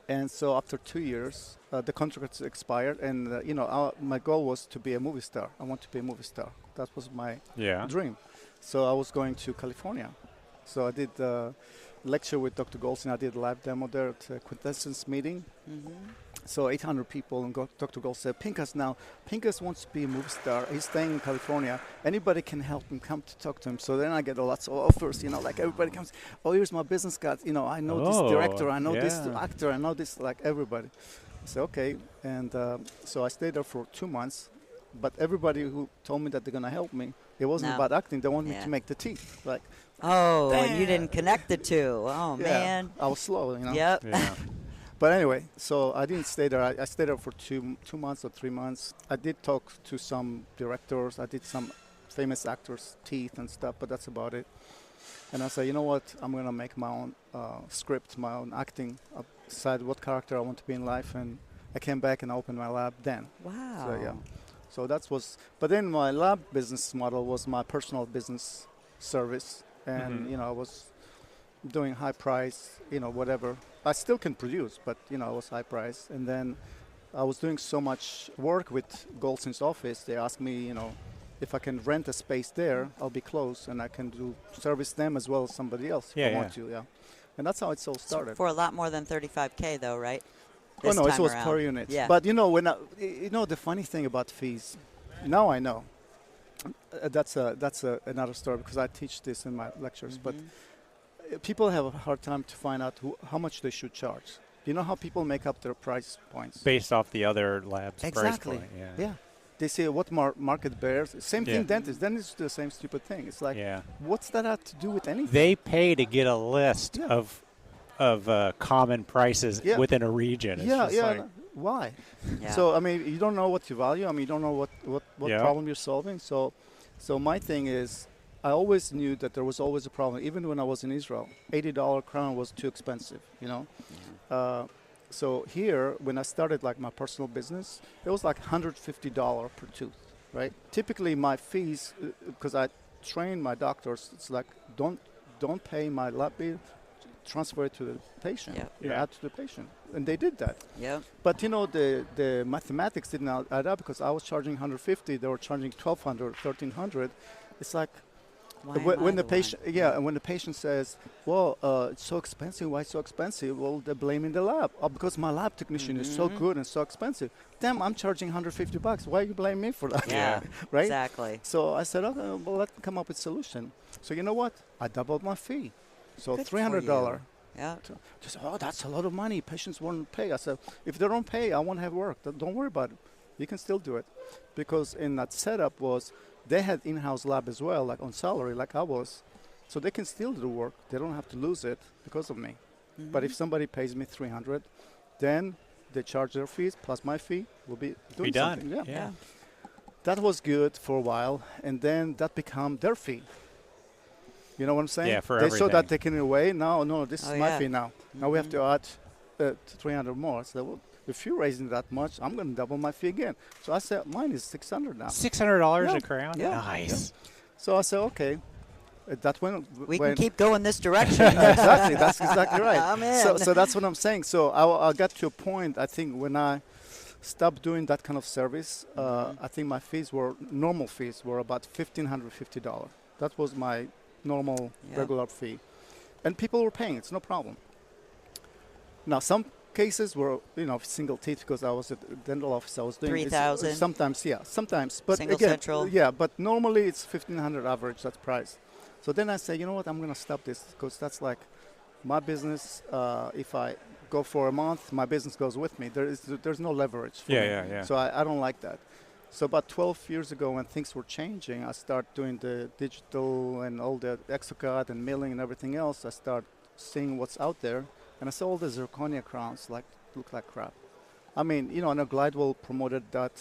Speaker 8: And so after 2 years, the contract expired, and my goal was to be a movie star. I want to be a movie star. That was my dream. So I was going to California. So I did lecture with Dr. Goldstein. I did a live demo there at a Quintessence meeting. So 800 people, and Dr. Gold said, Pinhas wants to be a movie star. He's staying in California. Anybody can help him, come to talk to him. So then I get lots of offers, you know, like everybody comes, oh, here's my business card. You know, I know this director, I know this actor, I know this, like everybody. I said, okay. And so I stayed there for 2 months. But everybody who told me that they're gonna help me, it wasn't
Speaker 5: No.
Speaker 8: about acting. They wanted me
Speaker 5: Yeah.
Speaker 8: to make the teeth. Like,
Speaker 5: Oh, and you
Speaker 8: Damn.
Speaker 5: didn't connect the two. Oh,
Speaker 8: yeah,
Speaker 5: man.
Speaker 8: I was slow, you know.
Speaker 5: Yep.
Speaker 2: Yeah.
Speaker 8: But anyway, so I didn't stay there. I stayed there for 2 months or 3 months. I did talk to some directors. I did some famous actors' teeth and stuff, but that's about it. And I said, you know what? I'm going to make my own script, my own acting, decide what character I want to be in life. And I came back and opened my lab then.
Speaker 5: Wow.
Speaker 8: So, yeah. So that was, but then my lab business model was my personal business service. And, I was doing high price, whatever. I still can produce, but, I was high price. And then I was doing so much work with Goldson's office. They asked me, if I can rent a space there, I'll be close and I can do service them as well as somebody else if I want to, yeah. And that's how it all started.
Speaker 5: For a lot more than 35K, though, right?
Speaker 8: Oh, no, it
Speaker 5: time
Speaker 8: was
Speaker 5: around.
Speaker 8: per unit.
Speaker 5: Yeah.
Speaker 8: But, the funny thing about fees, now I know. That's another story because I teach this in my lectures. But people have a hard time to find out how much they should charge. You know how people make up their price points?
Speaker 2: Based off the other labs'
Speaker 8: Exactly.
Speaker 2: price point.
Speaker 8: Yeah. They say what market bears. Same thing,
Speaker 2: Yeah.
Speaker 8: dentists. Dentists do the same stupid thing. It's like,
Speaker 2: Yeah.
Speaker 8: what's that have to do with anything?
Speaker 9: They pay to get a list
Speaker 8: Yeah.
Speaker 9: of common prices
Speaker 8: Yeah.
Speaker 9: within a region. It's
Speaker 8: yeah,
Speaker 9: just
Speaker 8: yeah.
Speaker 9: like-
Speaker 8: Why?
Speaker 5: Yeah.
Speaker 8: So, I mean, you don't know what you value. I mean, you don't know what
Speaker 9: Yeah.
Speaker 8: problem you're solving. So my thing is, I always knew that there was always a problem. Even when I was in Israel, $80 crown was too expensive, So here, when I started like my personal business, it was like $150 per tooth, right? Typically, my fees, because I train my doctors, it's like don't pay my lab bill, transfer it to the patient, add to the patient, and they did that.
Speaker 5: Yeah.
Speaker 8: But the mathematics didn't add up because I was charging 150, they were charging 1,200, 1,300. It's like
Speaker 5: Why am I
Speaker 8: when the
Speaker 5: one?
Speaker 8: patient, and when the patient says, "Well, it's so expensive. Why so expensive?" Well, they're blaming the lab. Oh, because my lab technician is so good and so expensive. Damn, I'm charging $150. Why you blame me for that?
Speaker 5: Yeah.
Speaker 8: Right.
Speaker 5: Exactly.
Speaker 8: So I said, okay, well, let's come up with a solution. So you know what? I doubled my fee. So
Speaker 5: Good for
Speaker 8: $300.
Speaker 5: Yeah.
Speaker 8: Just, that's a lot of money. Patients won't pay. I said, if they don't pay, I won't have work. Don't worry about it. You can still do it. Because in that setup was, they had in-house lab as well, like on salary, like I was. So they can still do work. They don't have to lose it because of me. But if somebody pays me $300, then they charge their fees plus my fee. Will be doing
Speaker 9: done.
Speaker 8: something.
Speaker 9: Yeah.
Speaker 8: That was good for a while, and then that became their fee. You know what I'm saying?
Speaker 9: Yeah, for
Speaker 8: they
Speaker 9: everything.
Speaker 8: saw that taken away. No, this
Speaker 5: Oh,
Speaker 8: is my
Speaker 5: yeah.
Speaker 8: fee now. Now we have to add 300 more. So well, if you're raising that much, I'm going to double my fee again. So I said, mine is $600 now.
Speaker 9: $600
Speaker 8: Yeah.
Speaker 9: a crown?
Speaker 8: Yeah.
Speaker 9: Nice.
Speaker 8: So I said, okay. That when
Speaker 5: We can keep going this direction.
Speaker 8: exactly, that's exactly right.
Speaker 5: I'm in.
Speaker 8: So that's what I'm saying. So I got to a point, I think, when I stopped doing that kind of service, I think my normal fees were about $1,550. That was my normal regular fee. And people were paying, it's no problem. Now, some cases were, single teeth because I was at the dental office. I was doing
Speaker 5: 3,000.
Speaker 8: Sometimes, yeah, sometimes. But
Speaker 5: Single
Speaker 8: again,
Speaker 5: central.
Speaker 8: yeah, but normally it's 1,500 average, that's price. So then I say, you know what, I'm going to stop this because that's like my business. If I go for a month, my business goes with me. There's no leverage for me.
Speaker 2: Yeah.
Speaker 8: So I don't like that. So about 12 years ago when things were changing, I started doing the digital and all the Exocad and milling and everything else. I started seeing what's out there. And I saw all the zirconia crowns look like crap. I mean, I know Glidewell promoted that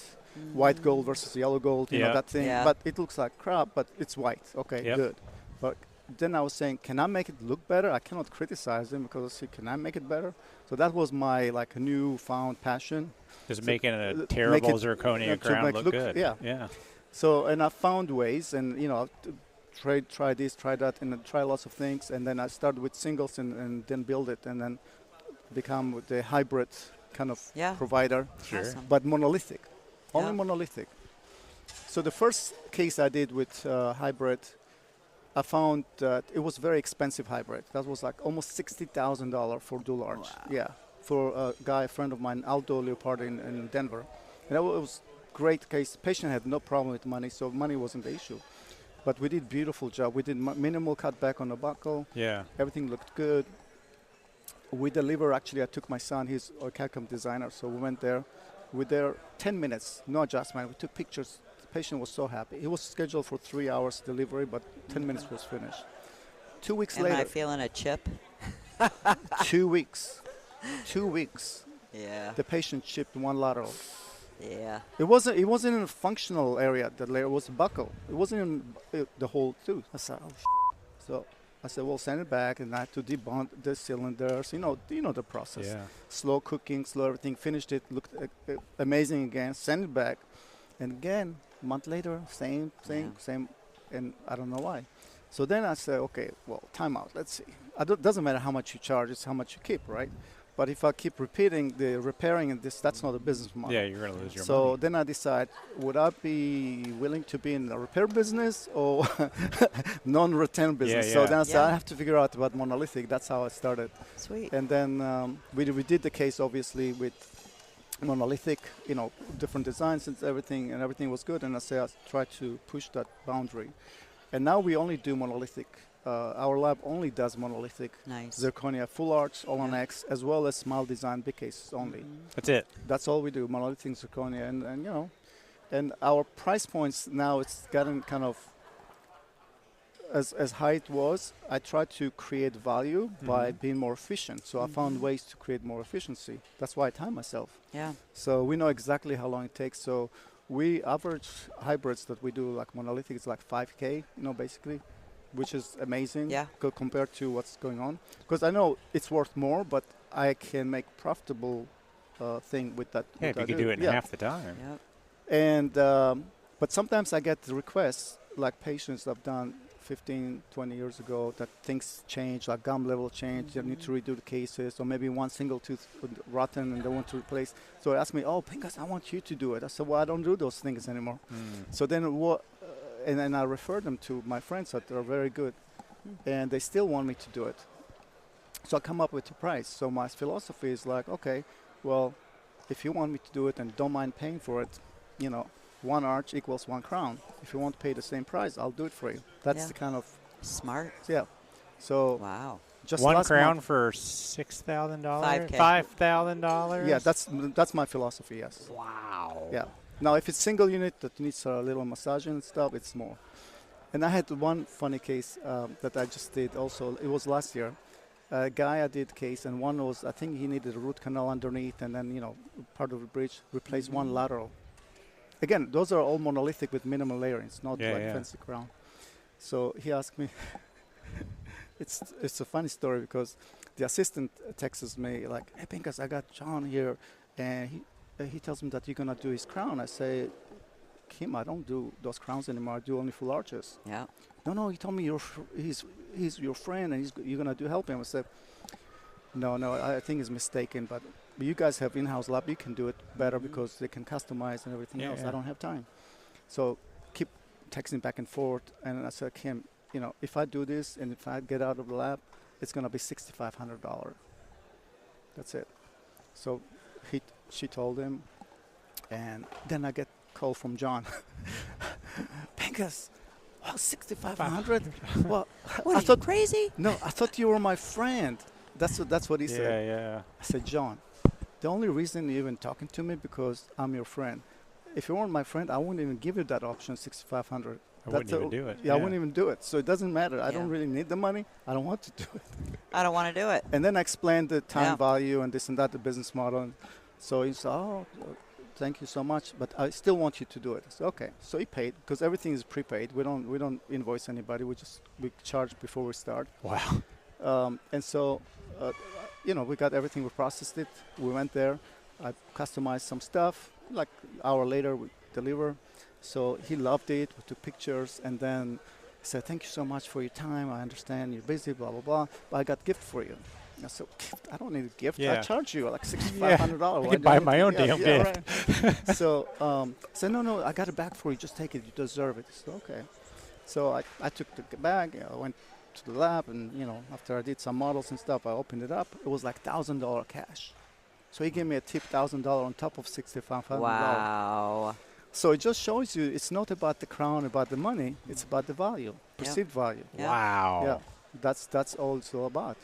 Speaker 8: white gold versus yellow gold, that thing.
Speaker 5: Yeah.
Speaker 8: But it looks like crap, but it's white. Okay,
Speaker 2: Yep.
Speaker 8: good. But then I was saying, can I make it look better? I cannot criticize them because I said, can I make it better? So that was my newfound passion.
Speaker 2: Just making a
Speaker 8: make
Speaker 2: terrible
Speaker 8: it,
Speaker 2: zirconia
Speaker 8: to
Speaker 2: crown
Speaker 8: make
Speaker 2: look
Speaker 8: look-
Speaker 2: good.
Speaker 8: yeah. So, and I found ways and, try this, try that, and then try lots of things. And then I started with singles and then build it and then become the hybrid kind of provider.
Speaker 2: Sure.
Speaker 5: Awesome.
Speaker 8: But monolithic, only
Speaker 5: Yeah.
Speaker 8: monolithic. So the first case I did with hybrid, I found that it was very expensive hybrid. That was like almost $60,000 for dual arch.
Speaker 5: Wow.
Speaker 8: Yeah, for a friend of mine, Aldo Leopardi in Denver. And it was great case. Patient had no problem with money, so money wasn't the issue. But we did beautiful job. We did minimal cutback on the buckle.
Speaker 2: Yeah.
Speaker 8: Everything looked good. We deliver. Actually, I took my son. He's a CAD/CAM designer, so we went there. We're there 10 minutes, no adjustment. We took pictures. The patient was so happy. He was scheduled for 3 hours delivery, but 10 minutes was finished. 2 weeks
Speaker 5: Am
Speaker 8: later.
Speaker 5: I feeling a chip?
Speaker 8: 2 weeks. 2 weeks.
Speaker 5: Yeah.
Speaker 8: The patient chipped one lateral.
Speaker 5: Yeah.
Speaker 8: It wasn't in a functional area. The layer was buccal. It wasn't in the whole tooth. I said, so I said, well, send it back, and I had to debond the cylinders. You know the process.
Speaker 9: Yeah.
Speaker 8: Slow cooking, slow everything. Finished it, looked amazing again. Send it back, and again, a month later, same, and I don't know why. So then I said, okay, well, time out. Let's see. It doesn't matter how much you charge; it's how much you keep, right? But if I keep repeating the repairing and this, that's not a business model.
Speaker 9: Yeah, you're going to lose your money.
Speaker 8: So then I decide, would I be willing to be in the repair business or non-return business?
Speaker 9: Yeah,
Speaker 8: So
Speaker 9: yeah.
Speaker 8: then I said, I have to figure out about monolithic. That's how I started.
Speaker 5: Sweet.
Speaker 8: And then we did the case, obviously, with monolithic, different designs and everything was good. And I tried to push that boundary. And now we only do monolithic. Our lab only does monolithic,
Speaker 5: Nice.
Speaker 8: zirconia, full arch, all on X, as well as small design, big cases only.
Speaker 9: That's it.
Speaker 8: That's all we do, monolithic zirconia, and our price points now, it's gotten kind of as high it was. I tried to create value by being more efficient. So I found ways to create more efficiency. That's why I time myself.
Speaker 5: Yeah.
Speaker 8: So we know exactly how long it takes. So we average hybrids that we do, like monolithic, it's like 5K, basically, which is amazing compared to what's going on. Because I know it's worth more, but I can make profitable thing with that.
Speaker 9: Yeah, if you could do it in half the time.
Speaker 5: Yep.
Speaker 8: And but sometimes I get the requests, like patients that I've done 15, 20 years ago, that things change, like gum level change, they need to redo the cases, or maybe one single tooth rotten and they want to replace. So they ask me, Pinhas, I want you to do it. I said, well, I don't do those things anymore. So then and then I refer them to my friends that are very good, and they still want me to do it. So I come up with a price. So my philosophy is like, okay, well, if you want me to do it and don't mind paying for it, one arch equals one crown. If you want to pay the same price, I'll do it for you. That's the kind of
Speaker 5: smart.
Speaker 8: Yeah. So
Speaker 5: wow.
Speaker 8: Just
Speaker 9: one
Speaker 8: last
Speaker 9: crown
Speaker 8: month,
Speaker 9: for $6,000,
Speaker 5: $5,000.
Speaker 9: $5,000.
Speaker 8: Yeah, that's my philosophy. Yes.
Speaker 9: Wow.
Speaker 8: Yeah. Now, if it's single unit that needs a little massaging and stuff, it's more. And I had one funny case that I just did also. It was last year. A guy I did case, and one was, I think he needed a root canal underneath, and then, part of the bridge, replace one lateral. Again, those are all monolithic with minimal layering. It's not fancy crown. So he asked me, it's a funny story because the assistant texts me like, hey, Pinhas, I got John here, and he tells me that you're going to do his crown. I say, Kim, I don't do those crowns anymore. I do only full arches.
Speaker 5: Yeah.
Speaker 8: No, he told me he's your friend and you're going to help him. I said, no, I think he's mistaken. But you guys have in-house lab. You can do it better because they can customize and everything else. I don't have time. So keep texting back and forth. And I said, Kim, if I do this and if I get out of the lab, it's going to be $6,500. That's it. So she told him, and then I get a call from John. Pinhas, wow, $6,500? Well,
Speaker 5: what, I thought crazy?
Speaker 8: No, I thought you were my friend. That's what he said.
Speaker 9: Yeah.
Speaker 8: I said, John, the only reason you're even talking to me because I'm your friend. If you weren't my friend, I wouldn't even give you that option, $6,500.
Speaker 9: I wouldn't even do it.
Speaker 8: Yeah, I wouldn't even do it. So it doesn't matter. I don't really need the money. I don't want to do it.
Speaker 5: I don't want to do it.
Speaker 8: And then I explained the time value and this and that, the business model. So he said, thank you so much, but I still want you to do it. I said, okay. So he paid because everything is prepaid. We don't invoice anybody. We charge before we start.
Speaker 9: Wow.
Speaker 8: And so, we got everything. We processed it. We went there. I customized some stuff. Like an hour later, we deliver. So he loved it. We took pictures, and then he said, "Thank you so much for your time. I understand you're busy, blah blah blah. But I got a gift for you." I said, "Gift? I don't need a gift. I charge you like $6,500.
Speaker 9: I can buy my own damn gift."
Speaker 8: Right. So I said, "No, I got it back for you. Just take it. You deserve it." I said, "Okay." So I took the bag. I went to the lab, and after I did some models and stuff, I opened it up. It was like $1,000 cash. So he gave me a tip, $1,000 on top of $6,500.
Speaker 5: Wow.
Speaker 8: So it just shows you it's not about the crown, about the money. It's about the value, perceived value.
Speaker 5: Yeah.
Speaker 9: Wow.
Speaker 8: Yeah, that's all it's all about.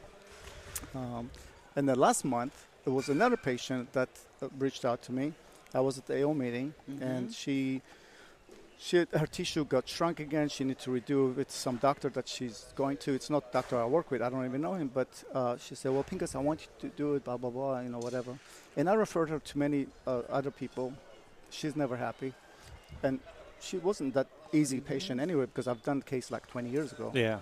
Speaker 8: And then last month, there was another patient that reached out to me. I was at the AO meeting, and her tissue got shrunk again. She needs to redo it with some doctor that she's going to. It's not doctor I work with. I don't even know him. But she said, well, Pinhas, I want you to do it, blah, blah, blah, whatever. And I referred her to many other people. She's never happy. And she wasn't that easy patient anyway, because I've done the case like 20 years ago.
Speaker 9: Yeah.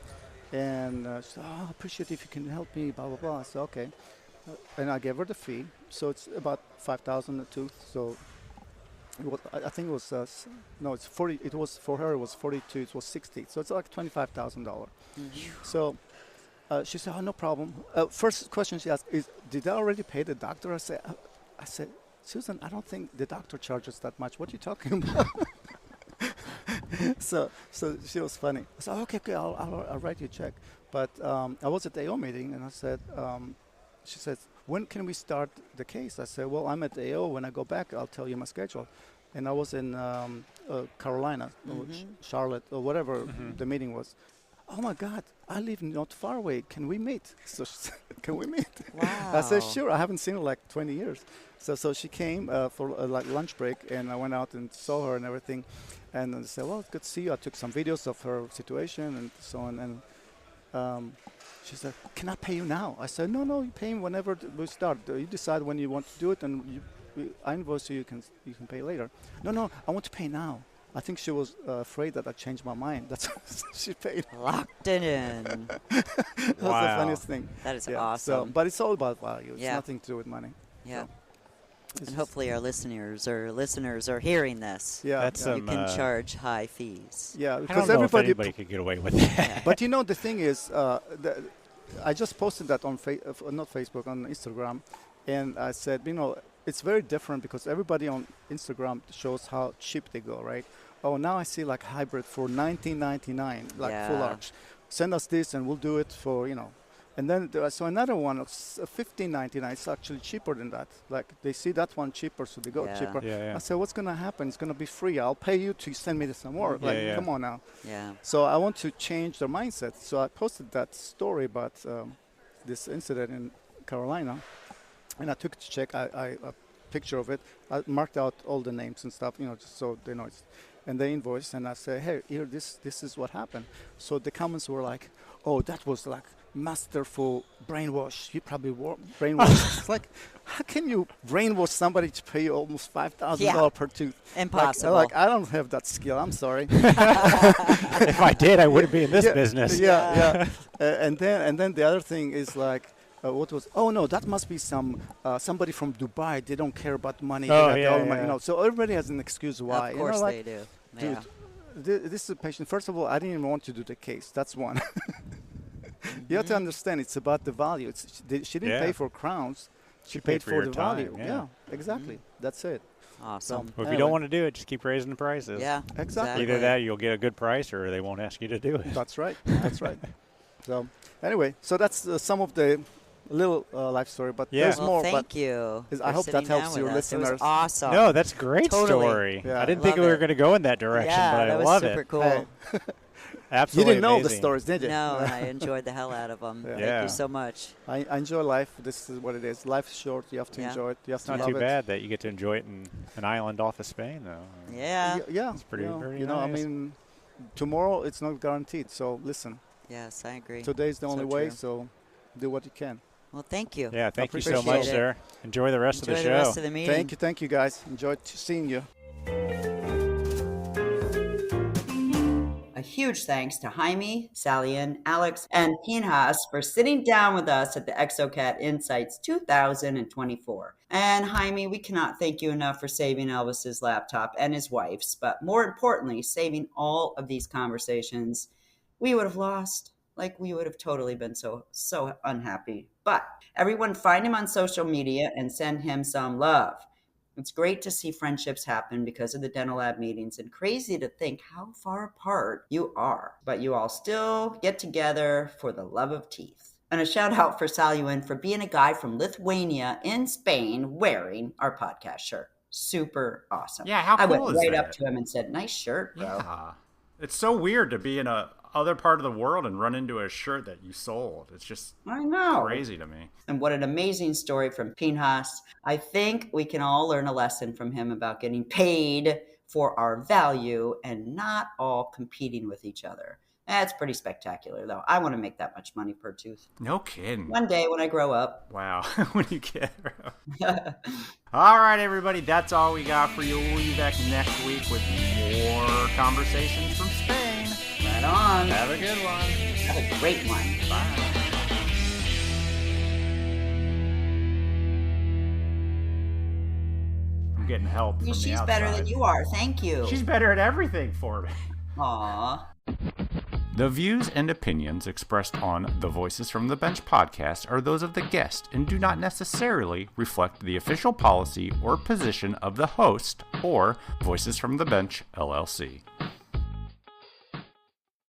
Speaker 8: And she said, I appreciate if you can help me, blah, blah, blah. I said, okay. And I gave her the fee. So it's about $5,000 a tooth. So I think it was, it's 40. It was, for her, it was 42. It was 60. So it's like $25,000. So she said, oh, no problem. First question she asked is, did I already pay the doctor? I said, Susan, I don't think the doctor charges that much. What are you talking about? so she was funny. I said, okay, I'll write you a check. But I was at the AO meeting, and I said, she says, when can we start the case? I said, well, I'm at the AO. When I go back, I'll tell you my schedule. And I was in Carolina, or Charlotte, or whatever the meeting was. Oh, my God, I live not far away. Can we meet? So she said, can we meet?
Speaker 5: Wow.
Speaker 8: I said, sure. I haven't seen her like 20 years. So she came for like lunch break, and I went out and saw her and everything. And I said, well, good to see you. I took some videos of her situation and so on. And she said, can I pay you now? I said, no, you pay me whenever we start. You decide when you want to do it, and I invoice you, you can pay later. No, I want to pay now. I think she was afraid that I changed my mind. That's why she paid.
Speaker 5: Locked it in.
Speaker 8: That was the funniest thing.
Speaker 5: That is
Speaker 8: So,
Speaker 5: awesome.
Speaker 8: but it's all about value. It's
Speaker 5: Yeah.
Speaker 8: nothing to do with money.
Speaker 5: Yeah.
Speaker 8: So
Speaker 5: And hopefully our listeners are hearing this.
Speaker 8: Yeah.
Speaker 9: That's
Speaker 5: You can charge high fees.
Speaker 8: Yeah,
Speaker 9: I
Speaker 8: because
Speaker 9: don't know if
Speaker 8: everybody
Speaker 9: anybody could get away with that.
Speaker 8: But the thing is, I just posted that on not Facebook, on Instagram, and I said, it's very different because everybody on Instagram shows how cheap they go, right? Oh, now I see like hybrid for $19.99, like full arch. Send us this and we'll do it for, And then I saw another one of $15.99. It's actually cheaper than that. Like they see that one cheaper, so they go cheaper.
Speaker 9: Yeah.
Speaker 8: I said, what's going to happen? It's going to be free. I'll pay you to send me some more. Come on now.
Speaker 5: Yeah.
Speaker 8: So I want to change their mindset. So I posted that story about this incident in Carolina, and I took it to check. I a picture of it. I marked out all the names and stuff, just so they know it's. And they invoiced, and I said, hey, here, this is what happened. So the comments were like, oh, that was like masterful brainwash. You probably brainwashed. It's like, how can you brainwash somebody to pay you almost $5,000 per tooth?
Speaker 5: Impossible.
Speaker 8: Like, I don't have that skill. I'm sorry.
Speaker 9: If I did, I wouldn't be in this business.
Speaker 8: Yeah. And then the other thing is like, what was? Oh no, that must be somebody from Dubai. They don't care about money.
Speaker 9: Oh
Speaker 8: money, So everybody has an excuse why.
Speaker 5: Of course they do.
Speaker 8: Dude, this is a patient. First of all, I didn't even want to do the case. That's one. You have to understand, it's about the value. She didn't pay for crowns. She paid for the value. Yeah, exactly. That's it.
Speaker 5: Awesome.
Speaker 9: Well, if you don't want to do it, just keep raising the prices.
Speaker 5: Yeah,
Speaker 8: exactly.
Speaker 9: Either that, or you'll get a good price, or they won't ask you to do it.
Speaker 8: That's right. So anyway, so that's some of the little life story, but there's more.
Speaker 5: Thank you.
Speaker 8: I hope that helps your listeners.
Speaker 5: It was awesome.
Speaker 9: No, that's a great
Speaker 5: Totally.
Speaker 9: story.
Speaker 8: Yeah.
Speaker 9: I didn't think we were going to go in that direction, but I love
Speaker 5: that was super
Speaker 9: it.
Speaker 5: cool.
Speaker 8: Hey.
Speaker 9: Absolutely
Speaker 8: You didn't know the
Speaker 9: amazing.
Speaker 8: stories, did you?
Speaker 5: No, and I enjoyed the hell out of them.
Speaker 8: Yeah.
Speaker 5: Thank you so much.
Speaker 8: I enjoy life. This is what it is. Life is short. You have to enjoy it. You have
Speaker 9: It's
Speaker 8: to
Speaker 9: not
Speaker 8: love
Speaker 9: too
Speaker 8: it.
Speaker 9: bad that you get to enjoy it in an island off of Spain, though.
Speaker 5: Yeah.
Speaker 8: Yeah.
Speaker 9: It's pretty very
Speaker 8: I
Speaker 9: nice.
Speaker 8: mean, tomorrow it's not guaranteed. So listen.
Speaker 5: Yes, I agree.
Speaker 8: Today's the only way.
Speaker 5: true.
Speaker 8: So do what you can.
Speaker 5: Well, thank you.
Speaker 9: Yeah, thank you so
Speaker 8: appreciate
Speaker 9: much,
Speaker 5: it.
Speaker 9: sir. Enjoy the rest
Speaker 5: Enjoy
Speaker 9: of the
Speaker 5: the
Speaker 9: show.
Speaker 5: rest of the meeting.
Speaker 8: Thank you, guys. Enjoyed seeing you.
Speaker 3: A huge thanks to Jaime, Salian, Alex, and Pinhas for sitting down with us at the Exocad Insights 2024. And Jaime, we cannot thank you enough for saving Elvis's laptop and his wife's, but more importantly, saving all of these conversations we would have lost. Like, we would have totally been so unhappy. But everyone find him on social media and send him some love. It's great to see friendships happen because of the Dental Lab meetings, and crazy to think how far apart you are. But you all still get together for the love of teeth. And a shout out for Saulius for being a guy from Lithuania in Spain wearing our podcast shirt. Super awesome.
Speaker 2: Yeah, how
Speaker 3: I
Speaker 2: cool
Speaker 3: went
Speaker 2: is
Speaker 3: right
Speaker 2: that?
Speaker 3: up to him and said, nice shirt, bro.
Speaker 2: Yeah. It's so weird to be in a other part of the world and run into a shirt that you sold. It's just
Speaker 3: I know.
Speaker 2: Crazy to me.
Speaker 3: And what an amazing story from Pinhas. I think we can all learn a lesson from him about getting paid for our value and not all competing with each other. That's pretty spectacular, though. I want to make that much money per tooth.
Speaker 2: No kidding.
Speaker 3: One day when I grow up.
Speaker 2: Wow. When you get All right, everybody. That's all we got for you. We'll be back next week with more conversations from Spain.
Speaker 3: Right on.
Speaker 2: Have a good one.
Speaker 3: Have a great one.
Speaker 2: Bye. I'm getting help from the outside.
Speaker 3: She's better than you are. Thank you.
Speaker 2: She's better at everything for me.
Speaker 3: Aww.
Speaker 2: The views and opinions expressed on the Voices from the Bench podcast are those of the guest and do not necessarily reflect the official policy or position of the host or Voices from the Bench, LLC.